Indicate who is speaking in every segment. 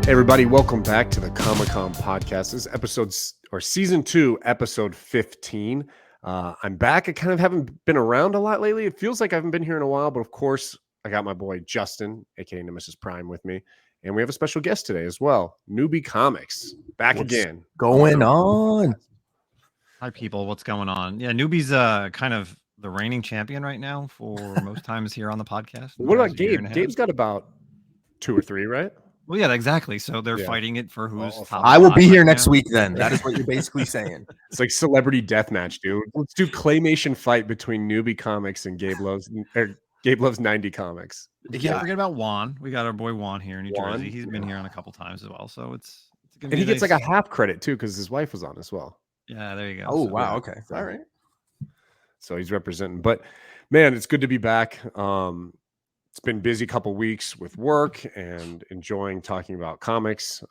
Speaker 1: Hey everybody, welcome back to the Comic-Con podcast. This is season 2, episode 15. I'm back. I kind of haven't been around a lot lately. It feels like I haven't been here in a while, but of course, I got my boy Justin, aka Nemesis Prime, with me, and we have a special guest today as well. Newbie Comics, back again.
Speaker 2: Going on?
Speaker 3: Hi, people. What's going on? Yeah, Newbie's kind of the reigning champion right now for most times here on the podcast.
Speaker 1: What about Gabe? Gabe's got about 2 or 3, right?
Speaker 3: Well, yeah, exactly. So they're fighting it for who's top.
Speaker 2: I will be here next week then. That is what you're basically saying.
Speaker 1: It's like celebrity deathmatch, dude. Let's do claymation fight between Newbie Comics and Gabe Loves 90 Comics.
Speaker 3: You can't forget about Juan. We got our boy Juan here in New Jersey. He's been here on a couple times as well. So it's
Speaker 1: and he gets like a half credit too because his wife was on as well.
Speaker 3: Yeah, there you go.
Speaker 2: Oh, wow. Okay. All right.
Speaker 1: So he's representing. But man, it's good to be back. It's been a busy couple weeks with work and enjoying talking about comics.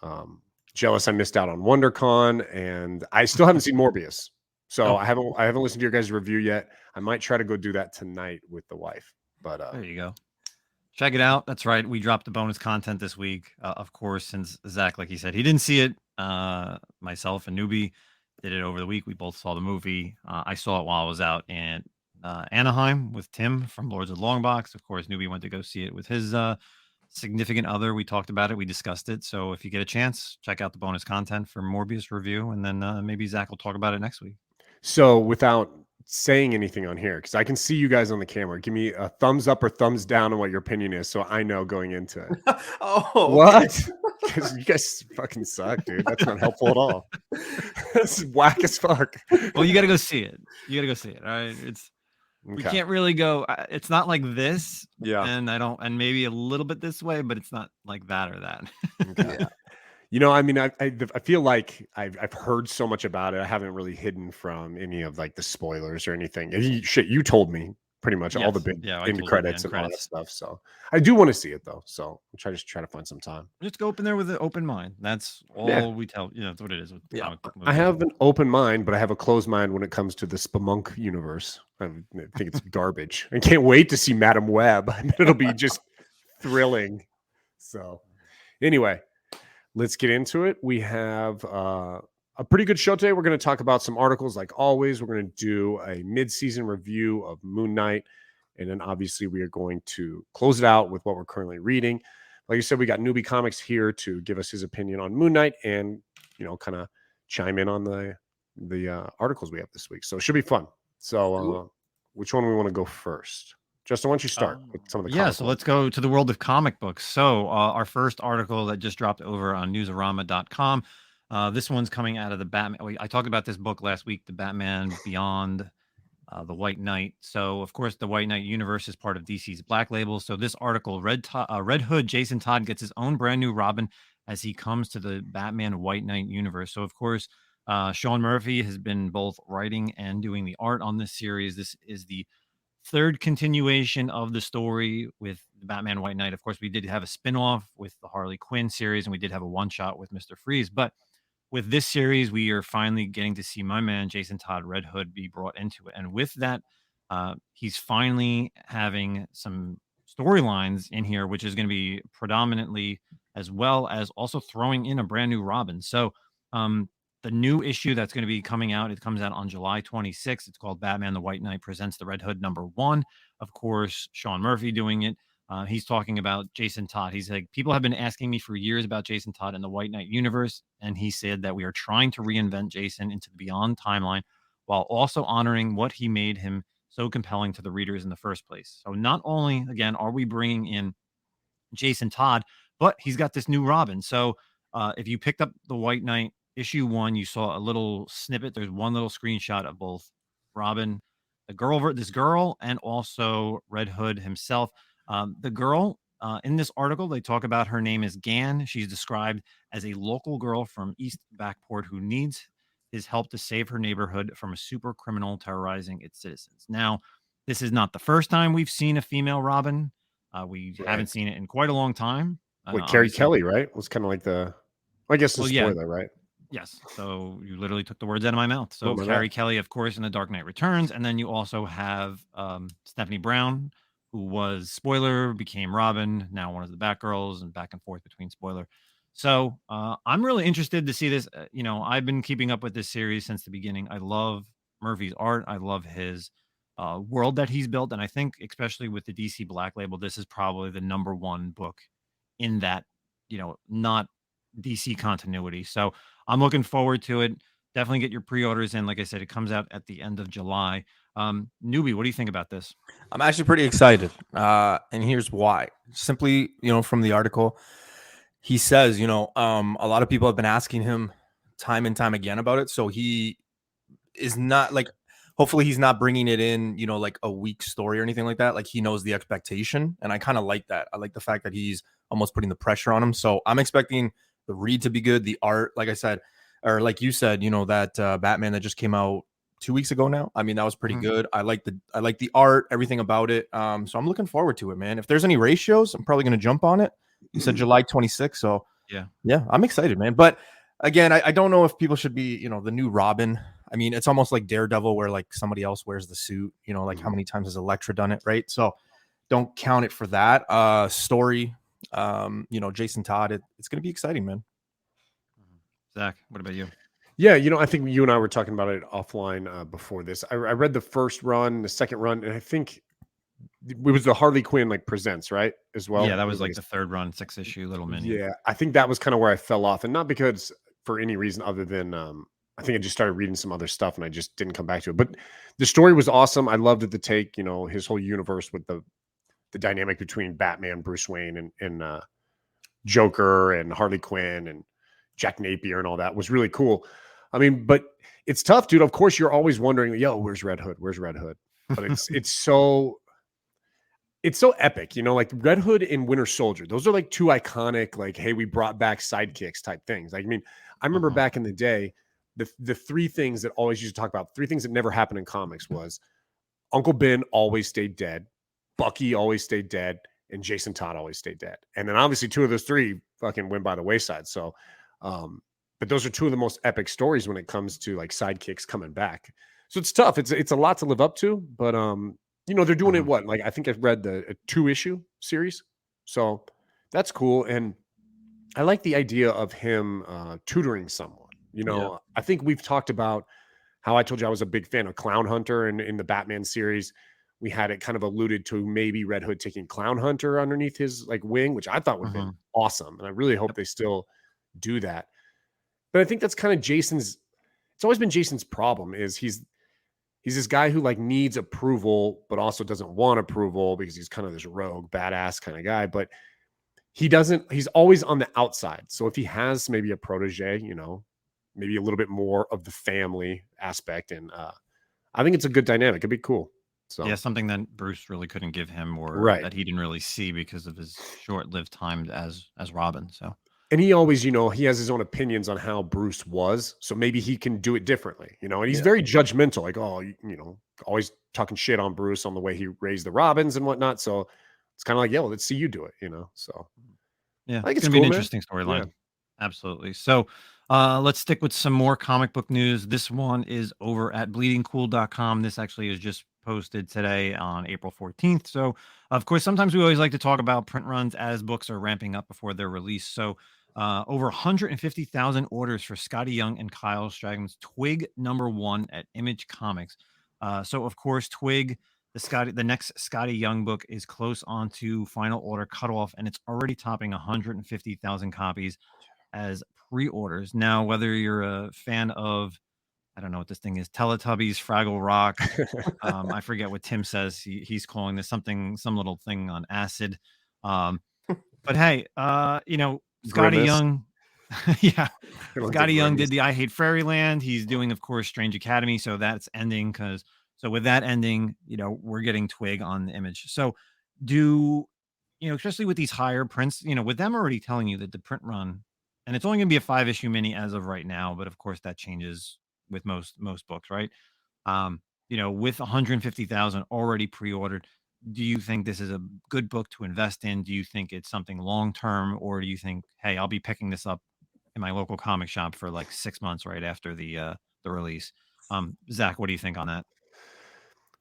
Speaker 1: Jealous I missed out on WonderCon, and I still haven't seen Morbius. So I haven't listened to your guys' review yet. I might try to go do that tonight with the wife. But
Speaker 3: there you go. Check it out. That's right. We dropped the bonus content this week. Of course, since Zach, like he said, he didn't see it. Myself and Newbie did it over the week. We both saw the movie. I saw it while I was out in Anaheim with Tim from Lords of the Long Box. Of course, Newbie went to go see it with his significant other. We talked about it. We discussed it. So if you get a chance, check out the bonus content for Morbius review, and then maybe Zach will talk about it next week.
Speaker 1: So without saying anything on here, because I can see you guys on the camera, give me a thumbs up or thumbs down on what your opinion is, so I know going into it.
Speaker 2: Oh,
Speaker 1: what? Because you guys fucking suck, dude. That's not helpful at all. This is whack as fuck.
Speaker 3: Well, you got to go see it. You got to go see it. All right, we can't really go. It's not like this, and maybe a little bit this way, but it's not like that or that.
Speaker 1: Okay. Yeah. You know, I mean, I feel like I've heard so much about it. I haven't really hidden from any of like the spoilers or anything. You told me pretty much all the big end credits and all that stuff. So I do want to see it though. So I'm try to find some time.
Speaker 3: Just go in there with an open mind. That's all we tell. You know, that's what it is.
Speaker 1: I have an open mind, but I have a closed mind when it comes to the Spelunk universe. I think it's garbage. I can't wait to see Madam Web. It'll be just thrilling. So anyway. Let's get into it. We have a pretty good show today. We're going to talk about some articles like always. We're going to do a mid-season review of Moon Knight. And then obviously we are going to close it out with what we're currently reading. Like I said, we got Newbie Comics here to give us his opinion on Moon Knight and, you know, kind of chime in on the articles we have this week. So it should be fun. So which one we want to go first? Justin, why don't you start with some of the
Speaker 3: so let's go to the world of comic books. So our first article that just dropped over on newsarama.com. This one's coming out of the Batman. I talked about this book last week, the Batman Beyond the White Knight. So, of course, the White Knight universe is part of DC's Black Label. So this article, Red Hood Jason Todd gets his own brand new Robin as he comes to the Batman White Knight universe. So, of course, Sean Murphy has been both writing and doing the art on this series. This is the third continuation of the story with the Batman White Knight. Of course, we did have a spin-off with the Harley Quinn series, and we did have a one-shot with Mr. Freeze. But with this series, we are finally getting to see my man, Jason Todd Red Hood, be brought into it. And with that, he's finally having some storylines in here, which is going to be predominantly, as well as also throwing in a brand new Robin. So the new issue that's going to be coming out, it comes out on July 26th. It's called Batman the White Knight Presents the Red Hood #1. Of course, Sean Murphy doing it. He's talking about Jason Todd. He's like, people have been asking me for years about Jason Todd in the White Knight universe. And he said that we are trying to reinvent Jason into the Beyond timeline while also honoring what he made him so compelling to the readers in the first place. So not only, again, are we bringing in Jason Todd, but he's got this new Robin. So if you picked up the White Knight issue 1, you saw a little snippet. There's one little screenshot of both Robin, this girl, and also Red Hood himself. The girl in this article, they talk about her name is Gan. She's described as a local girl from East Backport who needs his help to save her neighborhood from a super criminal terrorizing its citizens. Now, this is not the first time we've seen a female Robin. We haven't seen it in quite a long time.
Speaker 1: Carrie Kelly, right? Was kind of like I guess the spoiler, right?
Speaker 3: Yes. So you literally took the words out of my mouth. So Carrie Kelly, of course, in The Dark Knight Returns. And then you also have Stephanie Brown, who was Spoiler, became Robin, now one of the Batgirls, and back and forth between Spoiler. So I'm really interested to see this. I've been keeping up with this series since the beginning. I love Murphy's art. I love his world that he's built, and I think especially with the DC Black Label, this is probably the #1 book in that not DC continuity. So I'm looking forward to it. Definitely get your pre-orders in. Like I said, it comes out at the end of July. Newbie, what do you think about this?
Speaker 2: I'm actually pretty excited. And here's why. Simply, from the article, he says, a lot of people have been asking him time and time again about it. So he is not like, hopefully he's not bringing it in, like a weak story or anything like that. Like he knows the expectation. And I kind of like that. I like the fact that he's almost putting the pressure on him. So I'm expecting the read to be good. The art, like I said, or like you said, that Batman that just came out 2 weeks ago now. I mean, that was pretty good. I like the art, everything about it. So I'm looking forward to it, man. If there's any ratios, I'm probably going to jump on it. You said July 26th. So yeah, I'm excited, man. But again, I don't know if people should be, the new Robin. I mean, it's almost like Daredevil where like somebody else wears the suit, like how many times has Elektra done it, right? So don't count it for that. Story, Jason Todd, it's going to be exciting, man.
Speaker 3: Zach, what about you?
Speaker 1: Yeah, I think you and I were talking about it offline before this. I read the first run, the second run, and I think it was the Harley Quinn presents, right? As well.
Speaker 3: Yeah, that was like the third run, 6-issue little mini.
Speaker 1: Yeah, I think that was kind of where I fell off, and not because for any reason other than I think I just started reading some other stuff and I just didn't come back to it. But the story was awesome. I loved the take, his whole universe with the dynamic between Batman, Bruce Wayne, and Joker and Harley Quinn and Jack Napier and all that was really cool. I mean, but it's tough, dude. Of course, you're always wondering, where's Red Hood? Where's Red Hood? But it's so epic, like Red Hood and Winter Soldier. Those are like two iconic, like, hey, we brought back sidekicks type things. Like, I mean, I remember back in the day, the three things that always used to talk about, three things that never happened in comics was Uncle Ben always stayed dead, Bucky always stayed dead, and Jason Todd always stayed dead. And then obviously two of those three fucking went by the wayside. So, but those are two of the most epic stories when it comes to like sidekicks coming back. So it's tough. It's a lot to live up to, but they're doing it what? Like I think I've read a 2-issue series. So that's cool. And I like the idea of him tutoring someone. I think we've talked about how I told you I was a big fan of Clown Hunter in the Batman series. We had it kind of alluded to maybe Red Hood taking Clown Hunter underneath his like wing, which I thought would have been awesome. And I really hope they still do that. But I think that's kind of it's always been Jason's problem is he's this guy who like needs approval, but also doesn't want approval because he's kind of this rogue, badass kind of guy. But he's always on the outside. So if he has maybe a protege, maybe a little bit more of the family aspect. And I think it's a good dynamic. It'd be cool. So
Speaker 3: yeah, something that Bruce really couldn't give him or that he didn't really see because of his short-lived time as Robin. So.
Speaker 1: And he always, he has his own opinions on how Bruce was. So maybe he can do it differently, and he's very judgmental, like, always talking shit on Bruce on the way he raised the Robins and whatnot. So it's kind of like, let's see you do it, So
Speaker 3: yeah,
Speaker 1: I think
Speaker 3: it's
Speaker 1: cool,
Speaker 3: gonna be an interesting storyline.
Speaker 1: Yeah.
Speaker 3: Absolutely. So let's stick with some more comic book news. This one is over at bleedingcool.com. This actually is just posted today on April 14th. So of course, sometimes we always like to talk about print runs as books are ramping up before they're released. So over 150,000 orders for Scotty Young and Kyle Stragman's Twig #1 at Image Comics. So of course, Twig, the next Scotty Young book is close on to final order cutoff, and it's already topping 150,000 copies as pre-orders. Now, whether you're a fan of, I don't know what this thing is, Teletubbies, Fraggle Rock, I forget what Tim says. He's calling this some little thing on acid. But hey, Scotty Young, Scotty Young did the I Hate Fairyland. He's doing, of course, Strange Academy. So that's ending so with that ending, we're getting Twig on the Image. So especially with these higher prints, with them already telling you that the print run, and it's only going to be a 5-issue mini as of right now, but of course that changes with most books, right? With 150,000 already pre-ordered, do you think this is a good book to invest in? Do you think it's something long-term, or do you think, hey, I'll be picking this up in my local comic shop for like 6 months right after the release? Zach, what do you think on that?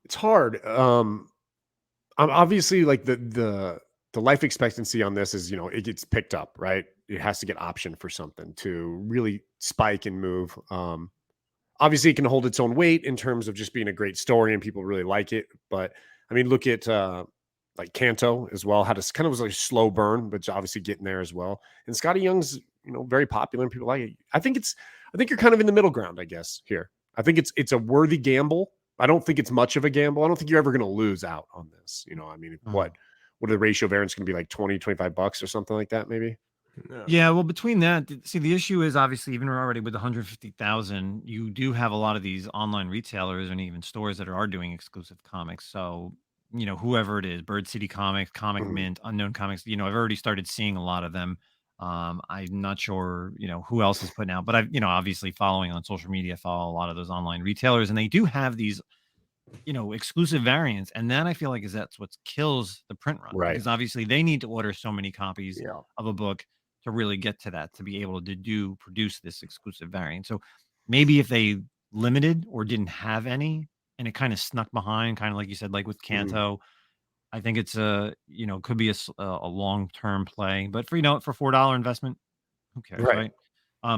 Speaker 1: It's hard. I'm obviously like the the life expectancy on this is, it gets picked up, right? It has to get optioned for something to really spike and move. Obviously, it can hold its own weight in terms of just being a great story and people really like it. But I mean, look at like Kanto as well. Had a kind of was like a slow burn, but obviously getting there as well. And Scotty Young's, very popular and people like it. I think you're kind of in the middle ground, I guess, here. I think it's a worthy gamble. I don't think it's much of a gamble. I don't think you're ever going to lose out on this. I mean, what are the ratio variance going to be, like $20-$25 or something like that, maybe?
Speaker 3: Yeah, well, between that, see, the issue is obviously even already with 150,000, you do have a lot of these online retailers and even stores that are doing exclusive comics. So, whoever it is, Bird City Comics, Comic
Speaker 1: Mhm.
Speaker 3: Mint, Unknown Comics, I've already started seeing a lot of them. I'm not sure, who else is putting out, but I've, obviously following on social media, follow a lot of those online retailers, and they do have these exclusive variants. And then I feel like that's what kills the print run,
Speaker 1: Right.
Speaker 3: because obviously they need to order so many copies
Speaker 2: Yeah.
Speaker 3: of a book to really get to that, to be able to produce this exclusive variant. So maybe if they limited or didn't have any and it kind of snuck behind, kind of like you said, like with Kanto, I think it's could be a long-term play, but for $4 investment, who cares,
Speaker 1: Right.
Speaker 3: right?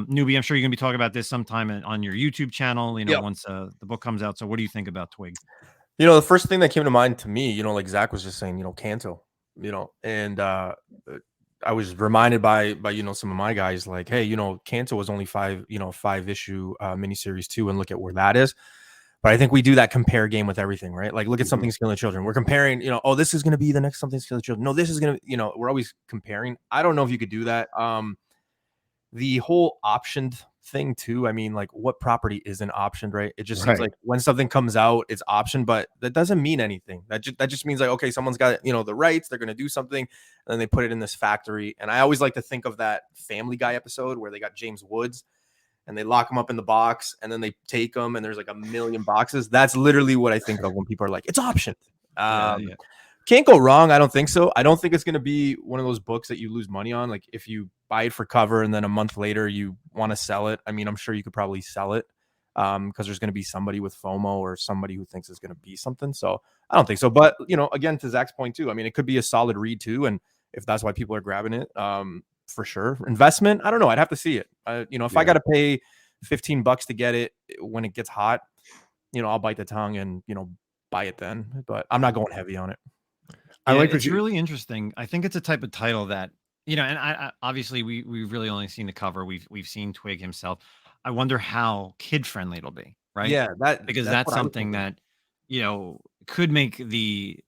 Speaker 3: Newbie, I'm sure you're gonna be talking about this sometime on your YouTube channel,
Speaker 2: Yep.
Speaker 3: once the book comes out. So what do you think about Twig?
Speaker 2: The first thing that came to mind to me, like Zach was just saying, Kanto, and I was reminded by some of my guys, like, hey, Kanto was only 5-issue miniseries too, and look at where that is. But I think we do that compare game with everything, right? Like, look at Something's Killing the Children. We're comparing, oh, this is going to be the next Something's Killing the Children. No, this is going to, we're always comparing. I don't know if you could do that. The whole optioned thing too. I mean, like, what property isn't optioned, right? It just seems like when something comes out, it's optioned, but that doesn't mean anything. That just means like, okay, someone's got, the rights, they're going to do something, and then they put it in this factory. And I always like to think of that Family Guy episode where they got James Woods and they lock him up in the box and then they take him and there's like a million boxes. That's literally what I think of when people are like, it's optioned.
Speaker 3: Yeah.
Speaker 2: Can't go wrong. I don't think so. I don't think it's going to be one of those books that you lose money on. Like, if you buy it for cover and then a month later you want to sell it, I mean, I'm sure you could probably sell it because there's going to be somebody with FOMO or somebody who thinks it's going to be something. So I don't think so. But, again, to Zach's point too, I mean, it could be a solid read too. And if that's why people are grabbing it, for sure. Investment, I don't know. I'd have to see it. If I got to pay $15 to get it when it gets hot, I'll bite the tongue and, buy it then. But I'm not going heavy on it.
Speaker 3: I like it's really interesting. I think it's a type of title that, and I obviously we've really only seen the cover. We've seen Twig himself. I wonder how kid friendly it'll be, right?
Speaker 2: Yeah,
Speaker 3: because that's something that could make the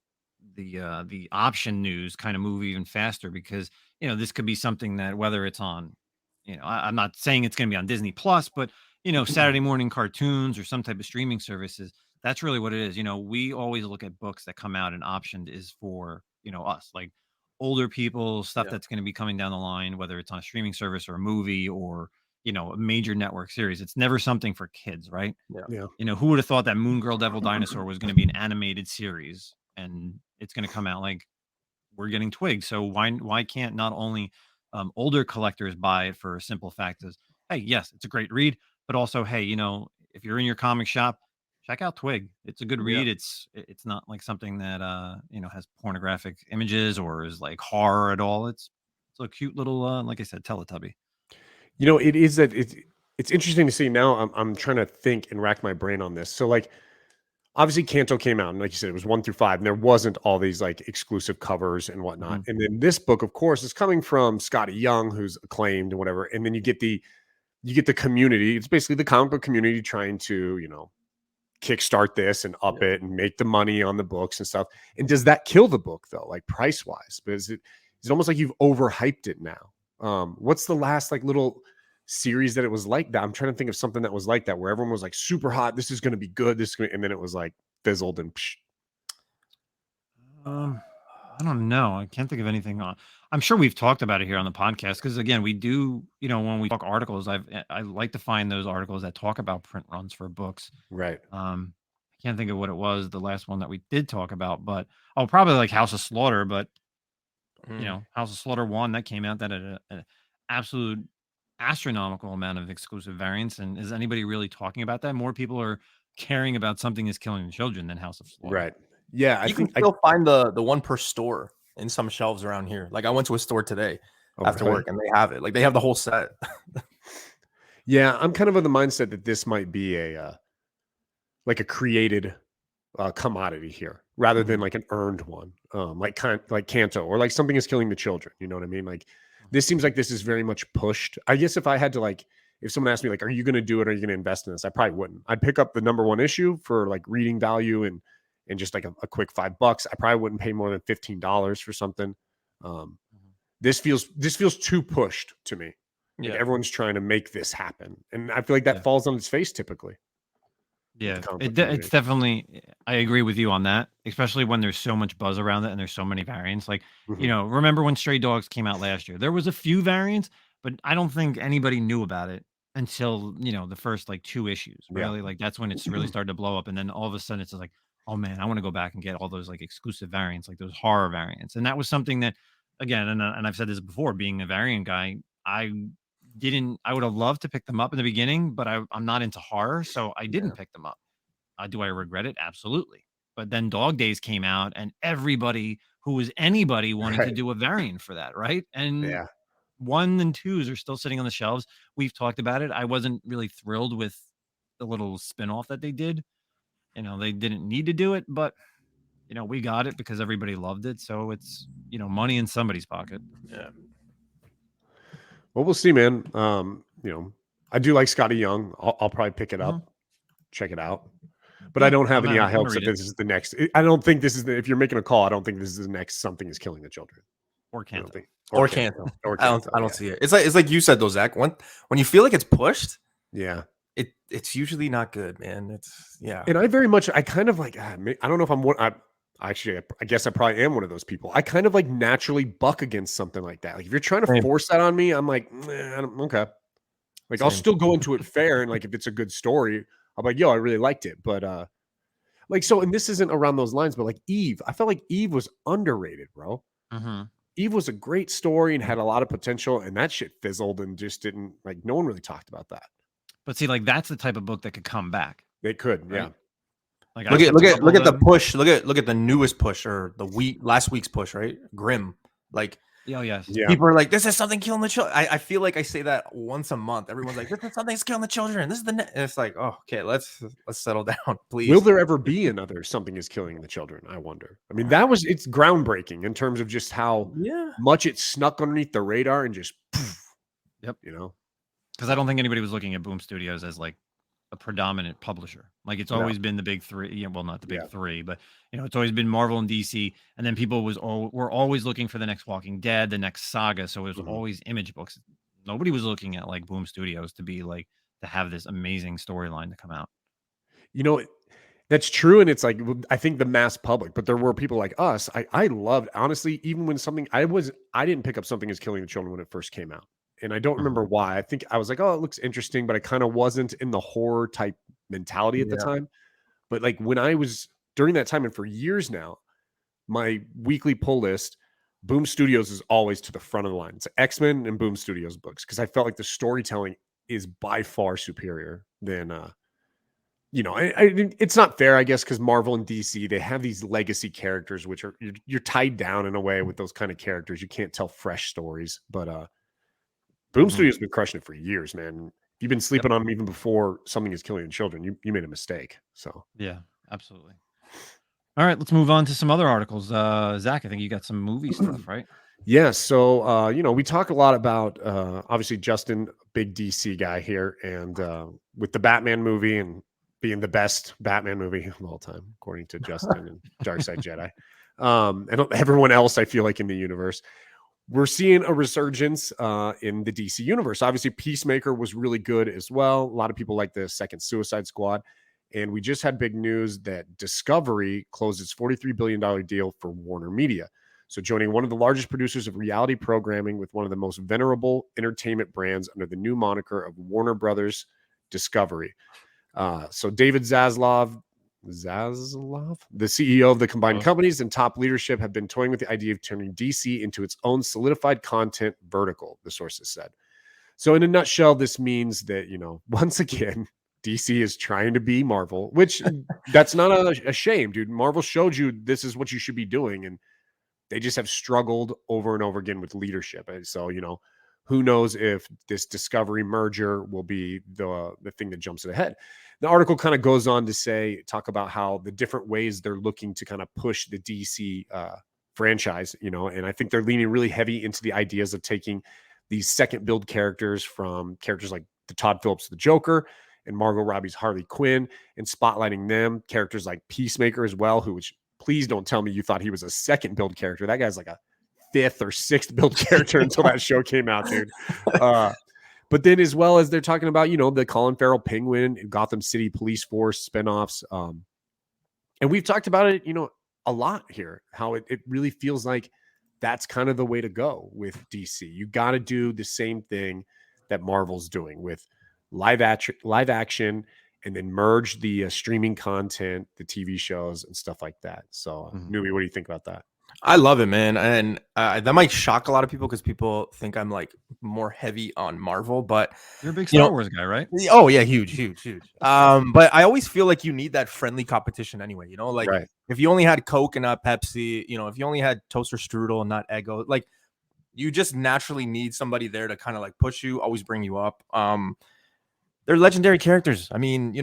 Speaker 3: option news kind of move even faster, because this could be something that, whether it's on, I'm not saying it's going to be on Disney Plus, but Saturday morning cartoons or some type of streaming services. That's really what it is. We always look at books that come out and optioned is for, us, like older people, stuff that's going to be coming down the line, whether it's on a streaming service or a movie or, a major network series. It's never something for kids, right?
Speaker 1: Yeah.
Speaker 3: Who would have thought that Moon Girl Devil Dinosaur was going to be an animated series and it's going to come out like we're getting Twig. So why can't not only older collectors buy it for a simple fact is, hey, yes, it's a great read, but also, hey, if you're in your comic shop, check out Twig. It's a good read. It's not like something that has pornographic images or is like horror at all. It's a cute little like I said, Teletubby.
Speaker 1: It is that it's interesting to see now. I'm trying to think and rack my brain on this. So, like, obviously Kanto came out, and like you said, it was 1 through 5, and there wasn't all these like exclusive covers and whatnot. And then this book, of course, is coming from Scotty Young, who's acclaimed and whatever. And then you get the community. It's basically the comic book community trying to, kickstart this and up it and make the money on the books and stuff. And does that kill the book though, like price wise? But is it almost like you've overhyped it now? What's the last like little series that it was like that? I'm trying to think of something that was like that, where everyone was like super hot. This is going to be good. And then it was like fizzled and. Psh.
Speaker 3: I don't know. I can't think of anything. I'm sure we've talked about it here on the podcast because, again, we do. When we talk articles, I like to find those articles that talk about print runs for books.
Speaker 1: Right.
Speaker 3: I can't think of what it was, the last one that we did talk about, but probably like House of Slaughter. But House of Slaughter 1 that came out that had an absolute astronomical amount of exclusive variants. And is anybody really talking about that? More people are caring about Something Is Killing the Children than House of Slaughter.
Speaker 1: Right. Yeah,
Speaker 2: you can still find the one per store. in some shelves around here. Like I went to a store today after
Speaker 1: really?
Speaker 2: work and they have it. Like they have the whole set.
Speaker 1: Yeah, I'm kind of of the mindset that this might be a like a created commodity here rather than like an earned one, like Kanto or like Something is Killing the Children. You know what I mean? Like this seems like this is very much pushed. I guess if I had to like, if someone asked me like, are you going to do it? Or are you going to invest in this? I probably wouldn't. I'd pick up the #1 issue for like reading value and just like a quick $5. I probably wouldn't pay more than $15 for something. This feels too pushed to me. Like everyone's trying to make this happen, and I feel like that falls on its face typically.
Speaker 3: Yeah, it's definitely. I agree with you on that, especially when there's so much buzz around it and there's so many variants. Like, you know, remember when Stray Dogs came out last year? There was a few variants, but I don't think anybody knew about it until, you know, the first like 2 issues. Really, like that's when it's really started to blow up, and then all of a sudden it's just like, oh man, I want to go back and get all those like exclusive variants, like those horror variants. And that was something that, again, and I've said this before, being a variant guy, I would have loved to pick them up in the beginning, but I'm not into horror, so I didn't pick them up. Do I regret it? Absolutely. But then Dog Days came out and everybody who was anybody wanted to do a variant for that, right? And 1 and 2s are still sitting on the shelves. We've talked about it. I wasn't really thrilled with the little spin-off that they did. You know, they didn't need to do it, but you know, we got it because everybody loved it. So it's, you know, money in somebody's pocket.
Speaker 2: Yeah.
Speaker 1: Well, we'll see, man. You know, I do like Scotty Young. I'll probably pick it up, check it out. But I don't have any hopes that this is the next. I don't think this is if you're making a call, I don't think this is the next Something is Killing the Children.
Speaker 3: Or Kanto.
Speaker 2: Or Kanto. I don't see it. It's like you said though, Zach. When you feel like it's pushed, it's usually not good, man. It's
Speaker 1: And I kind of like, I don't know if I'm one. I guess I probably am one of those people. I kind of like naturally buck against something like that. Like if you're trying to force that on me, I'm like, okay. Like I'll still go into it fair, and like if it's a good story, I'm like, yo, I really liked it. But like so, and this isn't around those lines, but like Eve, I felt like Eve was underrated, bro. Eve was a great story and had a lot of potential, and that shit fizzled and just didn't like. No one really talked about that.
Speaker 3: But see, like that's the type of book that could come back.
Speaker 1: They could, right?
Speaker 3: Like
Speaker 2: look at the push. Look at the newest push or last week's push, right? Grim. Like, people are like, this is Something Killing the Children. I feel like I say that once a month. Everyone's like, this is Something's Killing the Children. This is and it's like, oh, okay, let's settle down, please.
Speaker 1: Will there ever be another Something is Killing the Children? I wonder. I mean, it's groundbreaking in terms of just how much it snuck underneath the radar and just poof, you know.
Speaker 3: Because I don't think anybody was looking at Boom Studios as like a predominant publisher. Like it's always been the big 3. Yeah, well, not the big 3, but you know, it's always been Marvel and DC. And then people were always looking for the next Walking Dead, the next saga. So it was always Image books. Nobody was looking at like Boom Studios to be like to have this amazing storyline to come out.
Speaker 1: You know, that's true, and it's like I think the mass public, but there were people like us. I loved, honestly, even when I didn't pick up Something is Killing the Children when it first came out. And I don't remember why. I think I was like, oh, it looks interesting, but I kind of wasn't in the horror type mentality at the time. But like when I was during that time, and for years now, my weekly pull list, Boom Studios is always to the front of the line. It's X-Men and Boom Studios books because I felt like the storytelling is by far superior than, you know, it's not fair, I guess, because Marvel and DC, they have these legacy characters, which are you're tied down in a way with those kind of characters. You can't tell fresh stories, but Boom Studios has been crushing it for years, man. You've been sleeping on them even before Something is Killing the Children. You made a mistake. So
Speaker 3: yeah, absolutely. All right, let's move on to some other articles. Zach, I think you got some movie stuff, right?
Speaker 1: Yeah. So you know, we talk a lot about obviously Justin, big DC guy here, and with the Batman movie and being the best Batman movie of all time, according to Justin and Darkseid Jedi, and everyone else, I feel like in the universe. We're seeing a resurgence in the DC universe. Obviously, Peacemaker was really good as well. A lot of people like the second Suicide Squad. And we just had big news that Discovery closed its $43 billion deal for Warner Media. So joining one of the largest producers of reality programming with one of the most venerable entertainment brands under the new moniker of Warner Brothers Discovery. So David Zaslav, the CEO of the combined companies and top leadership have been toying with the idea of turning DC into its own solidified content vertical, the sources said. So in a nutshell, this means that, you know, once again, DC is trying to be Marvel, which that's not a shame, dude. Marvel showed you this is what you should be doing. And they just have struggled over and over again with leadership. And so, who knows if this Discovery merger will be the thing that jumps it ahead. The article kind of goes on to talk about how the different ways they're looking to kind of push the DC franchise, and I think they're leaning really heavy into the ideas of taking these second build characters from characters like the Todd Phillips, the Joker, and Margot Robbie's Harley Quinn, and spotlighting them, characters like Peacemaker as well, which please don't tell me you thought he was a second build character. That guy's like a fifth or sixth build character until that show came out, dude. But then as well as they're talking about, the Colin Farrell Penguin and Gotham City Police Force spinoffs. And we've talked about it, a lot here, how it really feels like that's kind of the way to go with DC. You got to do the same thing that Marvel's doing with live action, and then merge the streaming content, the TV shows and stuff like that. So Newbie, what do you think about that?
Speaker 2: I love it, man. And that might shock a lot of people because people think I'm like more heavy on Marvel, but
Speaker 3: you're a big Star Wars guy, right?
Speaker 2: Oh yeah. Huge. But I always feel like you need that friendly competition anyway, like
Speaker 1: right.
Speaker 2: If you only had Coke and not Pepsi, if you only had Toaster Strudel and not Eggo, like you just naturally need somebody there to kind of like push you, always bring you up. They're legendary characters. I mean,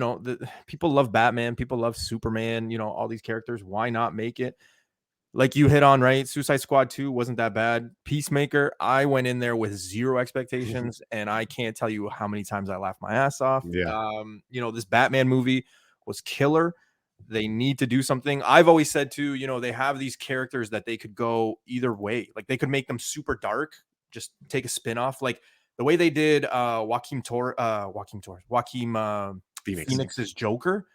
Speaker 2: people love Batman, people love Superman, all these characters. Why not make it? Like you hit on, right? Suicide Squad 2 wasn't that bad. Peacemaker, I went in there with zero expectations, and I can't tell you how many times I laughed my ass off.
Speaker 1: Yeah.
Speaker 2: This Batman movie was killer. They need to do something. I've always said too, they have these characters that they could go either way. Like they could make them super dark, just take a spin-off. Like the way they did Phoenix's Joker.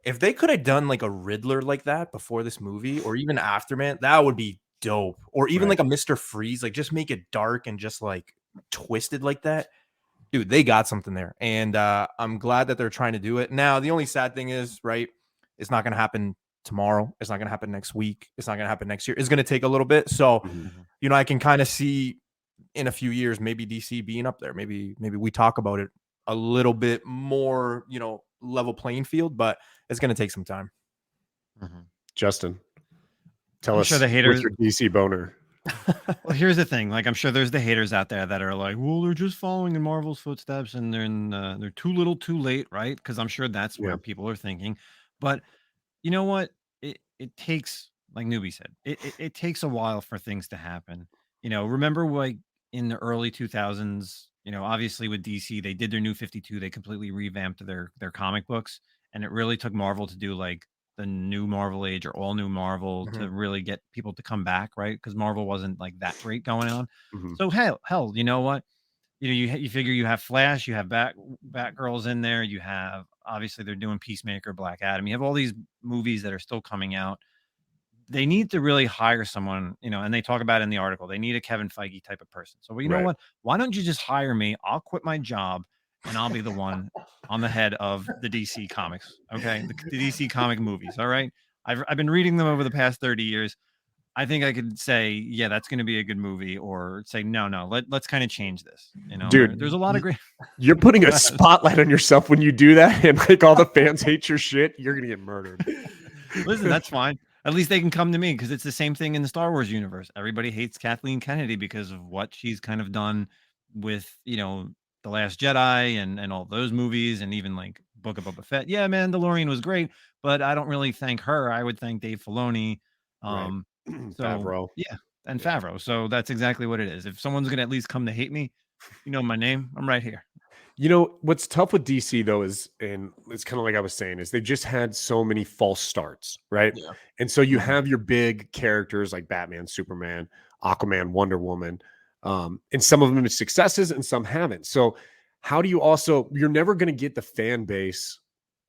Speaker 2: If they could have done like a Riddler like that before this movie, or even Aftermath, that would be dope. Or even like a Mr. Freeze, like just make it dark and just like twisted like that. Dude, they got something there. And I'm glad that they're trying to do it. Now, the only sad thing is, right, it's not going to happen tomorrow. It's not going to happen next week. It's not going to happen next year. It's going to take a little bit. So, I can kind of see in a few years, maybe DC being up there. Maybe we talk about it a little bit more, level playing field, but it's going to take some time.
Speaker 1: Justin, tell us
Speaker 3: the haters,
Speaker 1: what's your DC boner?
Speaker 3: Well, here's the thing. Like, I'm sure there's the haters out there that are like, well, they're just following in Marvel's footsteps and they're too little too late, right? Because I'm sure that's where people are thinking. But you know what? It takes, like Newbie said, it takes a while for things to happen. Remember like in the early 2000s, obviously with DC, they did their New 52. They completely revamped their comic books. And it really took Marvel to do like the new Marvel age or all new Marvel to really get people to come back, right? Because Marvel wasn't like that great going on. So hell, you know what? You figure you have Flash, you have Batgirls in there, you have, obviously they're doing Peacemaker, Black Adam. You have all these movies that are still coming out. They need to really hire someone, and they talk about it in the article. They need a Kevin Feige type of person. So, you know what? Why don't you just hire me? I'll quit my job and I'll be the one on the head of the DC Comics. Okay. The DC comic movies. All right. I've been reading them over the past 30 years. I think I could say, yeah, that's going to be a good movie, or say, no, let's kind of change this.
Speaker 1: Dude,
Speaker 3: there's a lot of great.
Speaker 1: You're putting a spotlight on yourself when you do that, and like all the fans hate your shit. You're going to get murdered.
Speaker 3: Listen, that's fine. At least they can come to me, because it's the same thing in the Star Wars universe. Everybody hates Kathleen Kennedy because of what she's kind of done with, The Last Jedi and all those movies, and even like Book of Boba Fett. Yeah, Mandalorian was great, but I don't really thank her. I would thank Dave Filoni.
Speaker 1: Favreau.
Speaker 3: Yeah, and Favreau. So that's exactly what it is. If someone's going to at least come to hate me, my name, I'm right here.
Speaker 1: What's tough with DC though is, and it's kind of like I was saying, is they just had so many false starts, right?
Speaker 2: Yeah.
Speaker 1: And so you have your big characters like Batman, Superman, Aquaman, Wonder Woman, and some of them have successes and some haven't. So how do you you're never going to get the fan base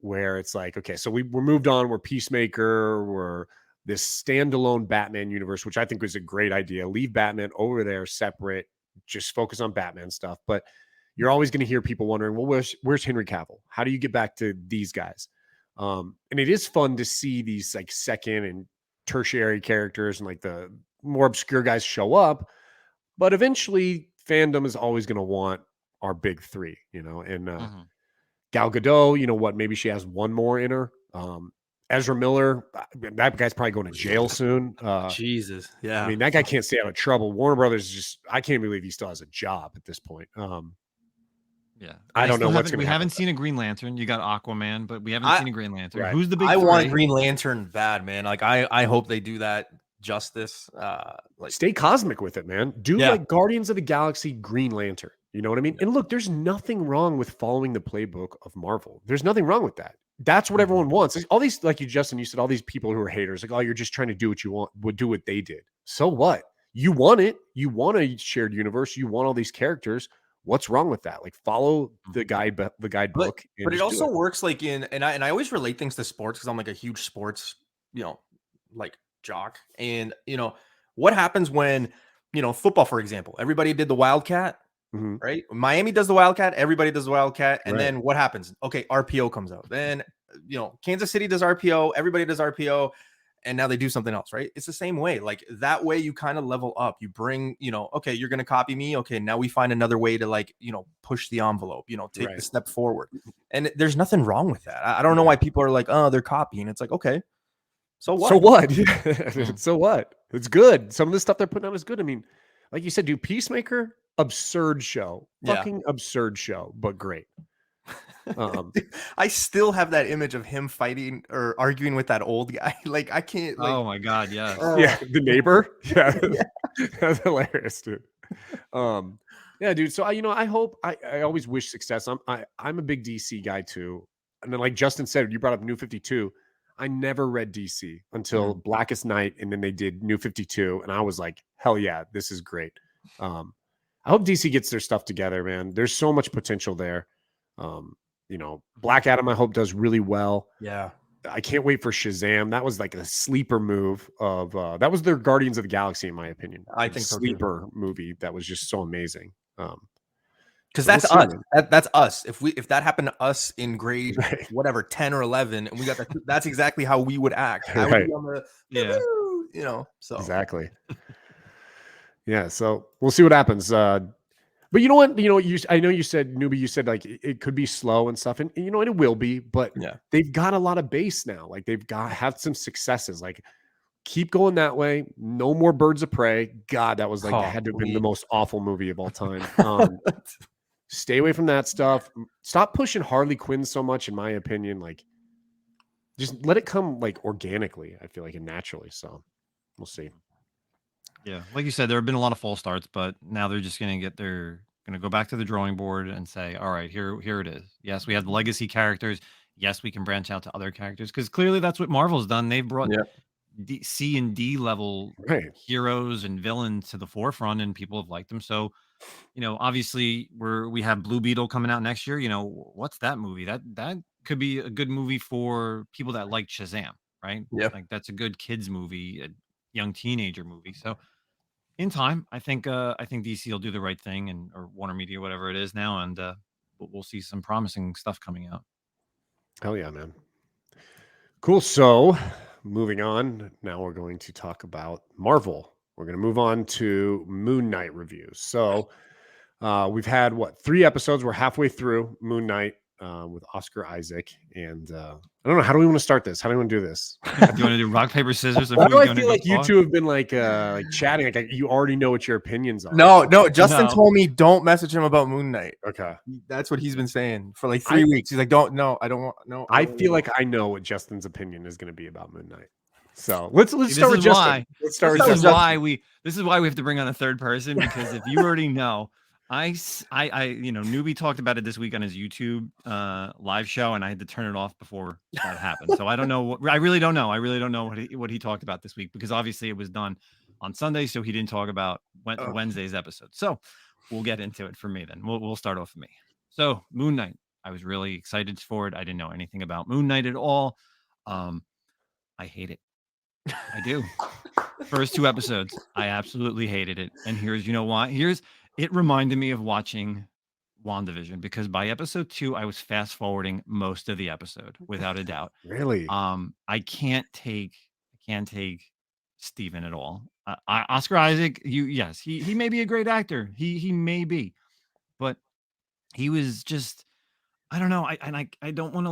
Speaker 1: where it's like, okay, so we're moved on, we're Peacemaker, we're this standalone Batman universe, which I think was a great idea. Leave Batman over there separate, just focus on Batman stuff. But you're always going to hear people wondering, well, where's Henry Cavill? How do you get back to these guys? And it is fun to see these like second and tertiary characters and like the more obscure guys show up. But eventually fandom is always going to want our big three, and Gal Gadot, maybe she has one more in her. Ezra Miller, that guy's probably going to jail soon.
Speaker 2: Jesus, yeah.
Speaker 1: I mean, that guy can't stay out of trouble. Warner Brothers just, I can't believe he still has a job at this point.
Speaker 3: Yeah,
Speaker 1: I don't know what's going to happen.
Speaker 3: We haven't seen a Green Lantern. You got Aquaman, but we haven't seen a Green Lantern.
Speaker 1: Right.
Speaker 3: Who's the big?
Speaker 2: I
Speaker 3: three?
Speaker 2: want a Green Lantern bad, man. Like I hope they do that justice. Like
Speaker 1: Stay cosmic with it, man. Do like Guardians of the Galaxy Green Lantern. You know what I mean? And look, there's nothing wrong with following the playbook of Marvel. There's nothing wrong with that. That's what everyone wants. All these, like you, Justin, you said, all these people who are haters, like, oh, you're just trying to do what you want, would do what they did. So what? You want it. You want a shared universe. You want all these characters. What's wrong with that? Like, follow the guidebook.
Speaker 2: But it also works like and I always relate things to sports because I'm like a huge sports, like jock. And what happens when, football, for example, everybody did the Wildcat. Right? Miami does the Wildcat, everybody does the Wildcat, and then what happens? Okay, RPO comes out. Then Kansas City does RPO, everybody does RPO, and now they do something else, right? It's the same way. Like that way you kind of level up. You bring, okay, you're gonna copy me. Okay, now we find another way to push the envelope, take the step forward. And there's nothing wrong with that. I don't know why people are like, oh, they're copying. It's like, okay, so what?
Speaker 1: So what? So what? It's good. Some of the stuff they're putting out is good. I mean, like you said, do Peacemaker. Absurd show, fucking absurd show, but great.
Speaker 2: I still have that image of him fighting or arguing with that old guy. Like I can't. Like,
Speaker 3: oh my god, yeah,
Speaker 1: yeah, the neighbor. Yeah, that's hilarious, dude. Yeah, dude. So I hope. I always wish success. I'm a big DC guy too, and then like Justin said, you brought up New 52. I never read DC until Blackest Night, and then they did New 52, and I was like, hell yeah, this is great. I hope DC gets their stuff together, man. There's so much potential there. Black Adam, I hope, does really well.
Speaker 2: Yeah.
Speaker 1: I can't wait for Shazam. That was like a sleeper move of that was their Guardians of the Galaxy, in my opinion.
Speaker 2: I think
Speaker 1: sleeper movie that was just so amazing.
Speaker 2: Because that's us. That's us. If that happened to us in grade whatever 10 or 11, and we got that, that's exactly how we would act. I would be on the, so
Speaker 1: exactly. Yeah, so we'll see what happens. But you know what? I know you said, Newbie, you said like it could be slow and stuff, and and it will be, but they've got a lot of base now. Like they've had some successes. Like keep going that way. No more Birds of Prey. God, that was like had to have been the most awful movie of all time. Stay away from that stuff. Stop pushing Harley Quinn so much, in my opinion. Like just let it come like organically, I feel like, and naturally. So we'll see.
Speaker 3: Yeah, like you said, there have been a lot of false starts, but now they're just going to go back to the drawing board and say, all right, here it is. Yes, we have the legacy characters. Yes, we can branch out to other characters because clearly that's what Marvel's done. They've brought C and D level heroes and villains to the forefront, and people have liked them. So, obviously we have Blue Beetle coming out next year. What's that movie? That could be a good movie for people that like Shazam, right?
Speaker 2: Yeah,
Speaker 3: like that's a good kids movie, a young teenager movie. So. In time, I think DC will do the right thing, or Warner Media, whatever it is now, and we'll see some promising stuff coming out.
Speaker 1: Hell yeah, man! Cool. So, moving on. Now we're going to talk about Marvel. We're going to move on to Moon Knight reviews. So, we've had 3 episodes. We're halfway through Moon Knight with Oscar Isaac, and I don't know, how do we want to start this? How do we want to do this?
Speaker 3: Do you want to do rock paper scissors?
Speaker 1: Why do I feel like you two have been like chatting? Like you already know what your opinions are.
Speaker 2: No. Justin told me don't message him about Moon Knight.
Speaker 1: Okay,
Speaker 2: that's what he's been saying for like 3 weeks. He's like, I don't want.
Speaker 1: I feel like I know what Justin's opinion is going to be about Moon Knight. So let's start with Justin. Let's start with Justin.
Speaker 3: This is why we have to bring on a third person, because if you already know. I Newbie talked about it this week on his YouTube live show, and I had to turn it off before that happened. So I don't know. I really don't know. I really don't know what he talked about this week, because obviously it was done on Sunday, so he didn't talk about Wednesday's episode. So we'll get into it for me then. We'll start off with me. So Moon Knight, I was really excited for it. I didn't know anything about Moon Knight at all. I hate it. I do. First 2 episodes, I absolutely hated it. And here's why. It reminded me of watching WandaVision, because by episode 2, I was fast forwarding most of the episode without a doubt.
Speaker 1: Really?
Speaker 3: I can't take Steven at all. Oscar Isaac, he may be a great actor. He may be, but he was just, I don't know. I don't want to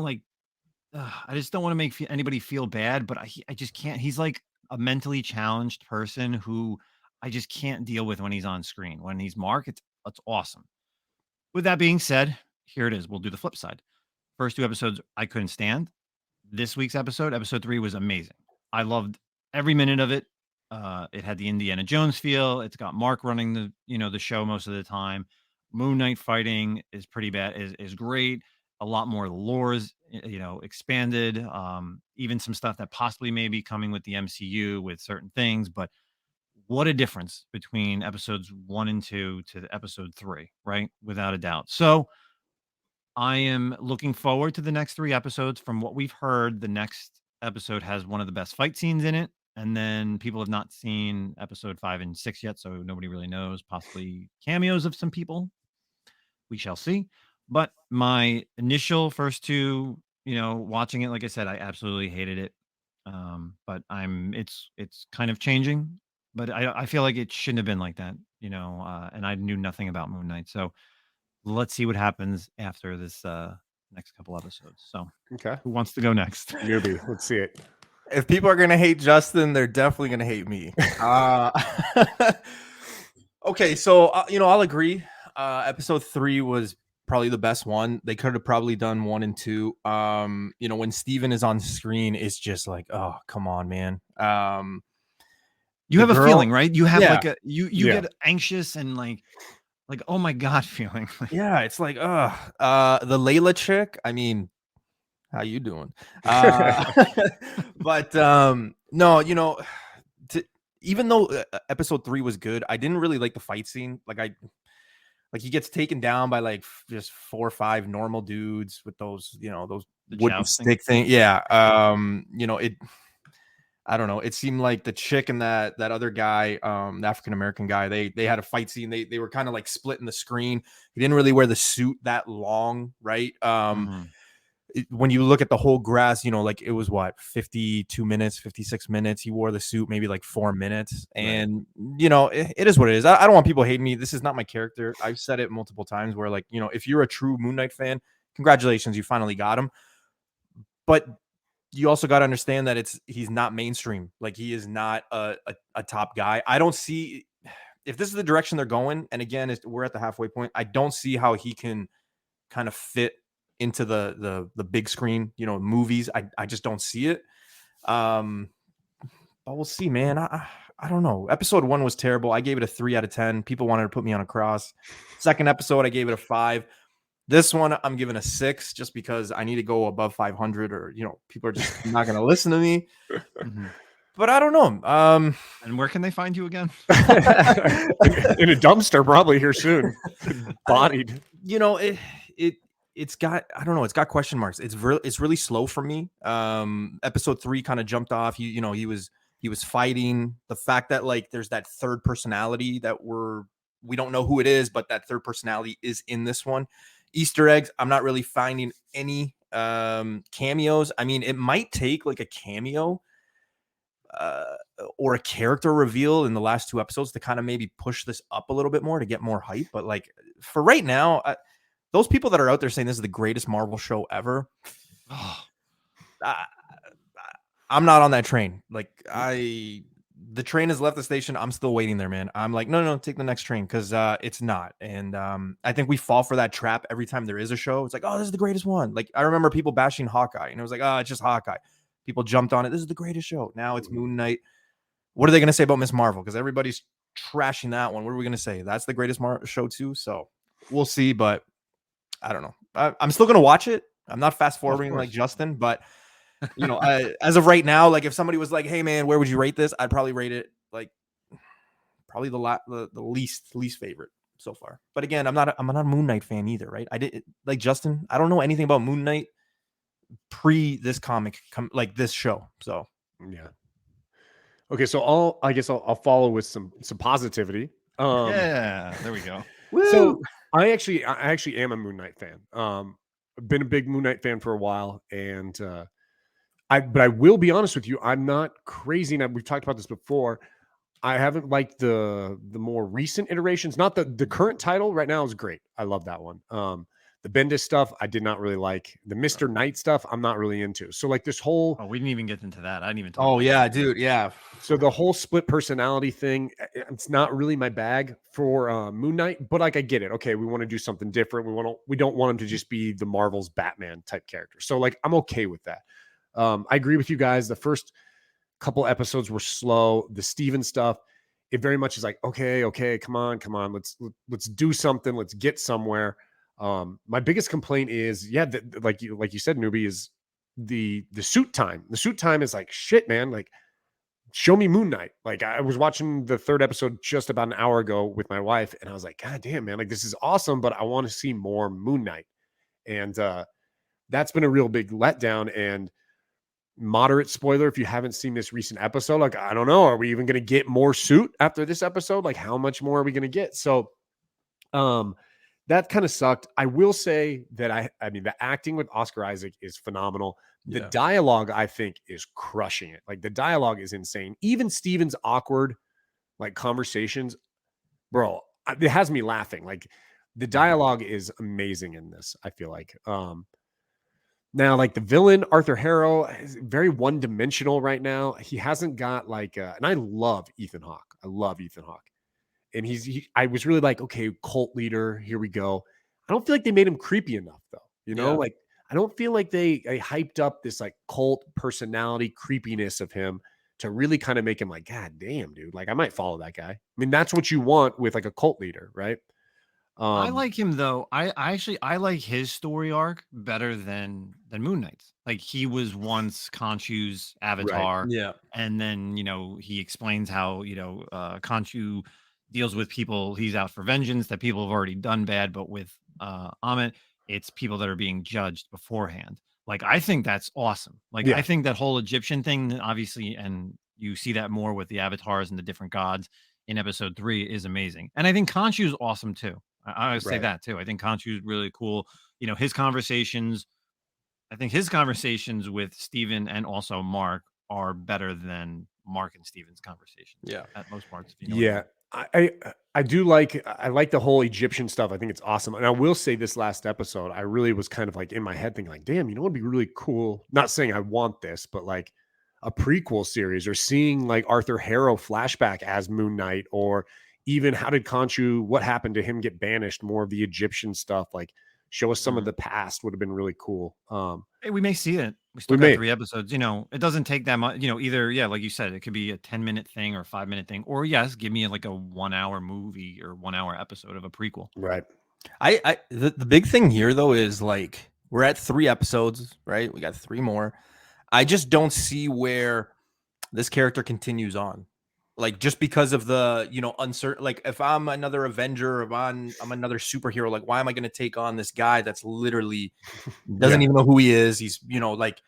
Speaker 3: I just don't want to make anybody feel bad, but I just can't. He's like a mentally challenged person who I just can't deal with when he's on screen. When he's Mark, it's awesome. With that being said, here it is. We'll do the flip side. First 2 episodes I couldn't stand. This week's episode 3, was amazing. I loved every minute of it. It had the Indiana Jones feel. It's got Mark running the show most of the time. Moon Knight fighting is pretty bad. Is great. A lot more lore is expanded. Even some stuff that possibly may be coming with the MCU with certain things. But what a difference between episodes 1 and 2 to episode 3, right? Without a doubt. So I am looking forward to the next 3 episodes. From what we've heard, the next episode has one of the best fight scenes in it. And then people have not seen episode 5 and 6 yet, so nobody really knows. Possibly cameos of some people. We shall see. But my initial first 2, watching it, like I said, I absolutely hated it. But it's kind of changing. But I feel like it shouldn't have been like that, and I knew nothing about Moon Knight. So let's see what happens after this next couple episodes. So
Speaker 1: Okay.
Speaker 3: who wants to go next?
Speaker 1: Newbie, let's see it.
Speaker 2: If people are gonna hate Justin, they're definitely gonna hate me. Okay, so I'll agree. Episode 3 was probably the best one. They could have probably done 1 and 2. When Steven is on screen, it's just like, oh, come on, man.
Speaker 3: You have a feeling, right? You have
Speaker 2: Yeah.
Speaker 3: like you get anxious and like oh my god feeling.
Speaker 2: Yeah, it's like, the Layla chick. I mean, how you doing? But no, even though episode 3 was good, I didn't really like the fight scene. Like he gets taken down by like just 4 or 5 normal dudes with those those wooden stick thing. Yeah. I don't know. It seemed like the chick and that other guy, the African-American guy, they had a fight scene. They were kind of like splitting the screen. He didn't really wear the suit that long, right? When you look at the whole grass, like it was 52 minutes, 56 minutes. He wore the suit maybe like 4 minutes. And, it is what it is. I don't want people hating me. This is not my character. I've said it multiple times where if you're a true Moon Knight fan, congratulations, you finally got him. But you also got to understand that he's not mainstream. Like he is not a top guy. I don't see if this is the direction they're going. And again, we're at the halfway point. I don't see how he can kind of fit into the big screen, movies. I just don't see it. But we'll see, man. I don't know. Episode 1 was terrible. I gave it a 3 out of 10. People wanted to put me on a cross. Second episode, I gave it a 5. This one, I'm giving a 6 just because I need to go above 500 or, people are just not going to listen to me. But I don't know.
Speaker 3: And where can they find you again?
Speaker 1: In a dumpster, probably here soon. Bodied.
Speaker 2: It's got, I don't know. It's got question marks. It's really slow for me. Episode 3 kind of jumped off. He was fighting. The fact that like there's that third personality that we don't know who it is, but that third personality is in this one. Easter eggs, I'm not really finding any cameos. I mean, it might take like a cameo or a character reveal in the last 2 episodes to kind of maybe push this up a little bit more to get more hype. But like for right now, those people that are out there saying this is the greatest Marvel show ever, I'm not on that train. Like the train has left the station. I'm still waiting there, man. I'm like, no, take the next train because it's not. And I think we fall for that trap every time there is a show. It's like, oh, this is the greatest one. Like I remember people bashing Hawkeye, and it was like, oh, it's just Hawkeye. People jumped on it. This is the greatest show. Now it's Moon Knight. What are they going to say about Miss Marvel? Because everybody's trashing that one. What are we going to say? That's the greatest show too. So we'll see. But I don't know. I'm still going to watch it. I'm not fast forwarding like Justin, but. As of right now, like if somebody was like, hey man, where would you rate this? I'd probably rate it like probably the least favorite so far. But again, I'm not a Moon Knight fan either, right? I did like Justin. I don't know anything about Moon Knight pre this comic, like this show. So
Speaker 1: yeah. Okay, so I'll follow with some positivity.
Speaker 3: Yeah, there we go.
Speaker 1: So I actually am a Moon Knight fan. I've been a big Moon Knight fan for a while, and but I will be honest with you, I'm not crazy. And we've talked about this before. I haven't liked the more recent iterations. Not the current title right now is great. I love that one. The Bendis stuff, I did not really like. The Mr. Knight stuff, I'm not really into. So like this whole
Speaker 3: Oh, we didn't even get into that. I didn't even talk
Speaker 2: Oh
Speaker 3: about
Speaker 2: yeah,
Speaker 3: that.
Speaker 2: dude. Yeah.
Speaker 1: so the whole split personality thing, it's not really my bag for Moon Knight, but like I get it. Okay, we want to do something different. We don't want him to just be the Marvel's Batman type character. So like I'm okay with that. I agree with you guys. The first couple episodes were slow. The Steven stuff, it very much is like, okay, come on, let's do something, let's get somewhere. My biggest complaint is, like you said, Newbie, is the suit time. The suit time is like shit, man. Like, show me Moon Knight. Like, I was watching the third episode just about an hour ago with my wife, and I was like, God damn, man, like this is awesome, but I want to see more Moon Knight. And that's been a real big letdown. And moderate spoiler, if you haven't seen this recent episode, like, I don't know, are we even going to get more suit after this episode? Like, how much more are we going to get? So that kind of sucked. I will say that I mean the acting with Oscar Isaac is phenomenal. The dialogue, I think, is crushing it. Like, the dialogue is insane. Even Steven's awkward like conversations, bro, it has me laughing. Like, the dialogue is amazing in this, I feel like. Now, like, the villain, Arthur Harrow, is very one-dimensional right now. He hasn't got like and I love Ethan Hawke. I love Ethan Hawke. And I was really like, okay, cult leader, here we go. I don't feel like they made him creepy enough, though. You know, like, I don't feel like they hyped up this like cult personality creepiness of him to really kind of make him like, God damn, dude, like I might follow that guy. I mean, that's what you want with like a cult leader, right?
Speaker 3: I like him though. I like his story arc better than Moon Knight's. Like, he was once Khonshu's avatar,
Speaker 2: Yeah.
Speaker 3: and then he explains how Khonshu deals with people. He's out for vengeance, that people have already done bad, but with Amit, it's people that are being judged beforehand. Like, I think that's awesome. Like, I think that whole Egyptian thing, obviously, and you see that more with the avatars and the different gods in episode 3, is amazing. And I think Khonshu is awesome too. I always say that too. I think Khonshu is really cool. His conversations, I think his conversations with Steven and also Mark are better than Mark and Steven's conversations.
Speaker 2: Yeah.
Speaker 3: At most parts. If you know what
Speaker 1: I mean. I like the whole Egyptian stuff. I think it's awesome. And I will say, this last episode, I really was kind of like in my head thinking like, damn, you know, it'd be really cool. Not saying I want this, but like a prequel series, or seeing like Arthur Harrow flashback as Moon Knight, or even how did Khonshu, what happened to him, get banished, more of the Egyptian stuff, like show us some of the past would have been really cool.
Speaker 3: Hey, we may see it. We still got 3 episodes. It doesn't take that much. Either like you said, it could be a 10-minute thing or a 5-minute thing, or yes, give me like a 1-hour movie or 1-hour episode of a prequel.
Speaker 1: Right.
Speaker 2: The big thing here though is like we're at 3 episodes, right? We got 3 more. I just don't see where this character continues on. Like, just because of the, uncertain, like if I'm another Avenger, if I'm another superhero, like why am I going to take on this guy that's literally doesn't even know who he is? He's, like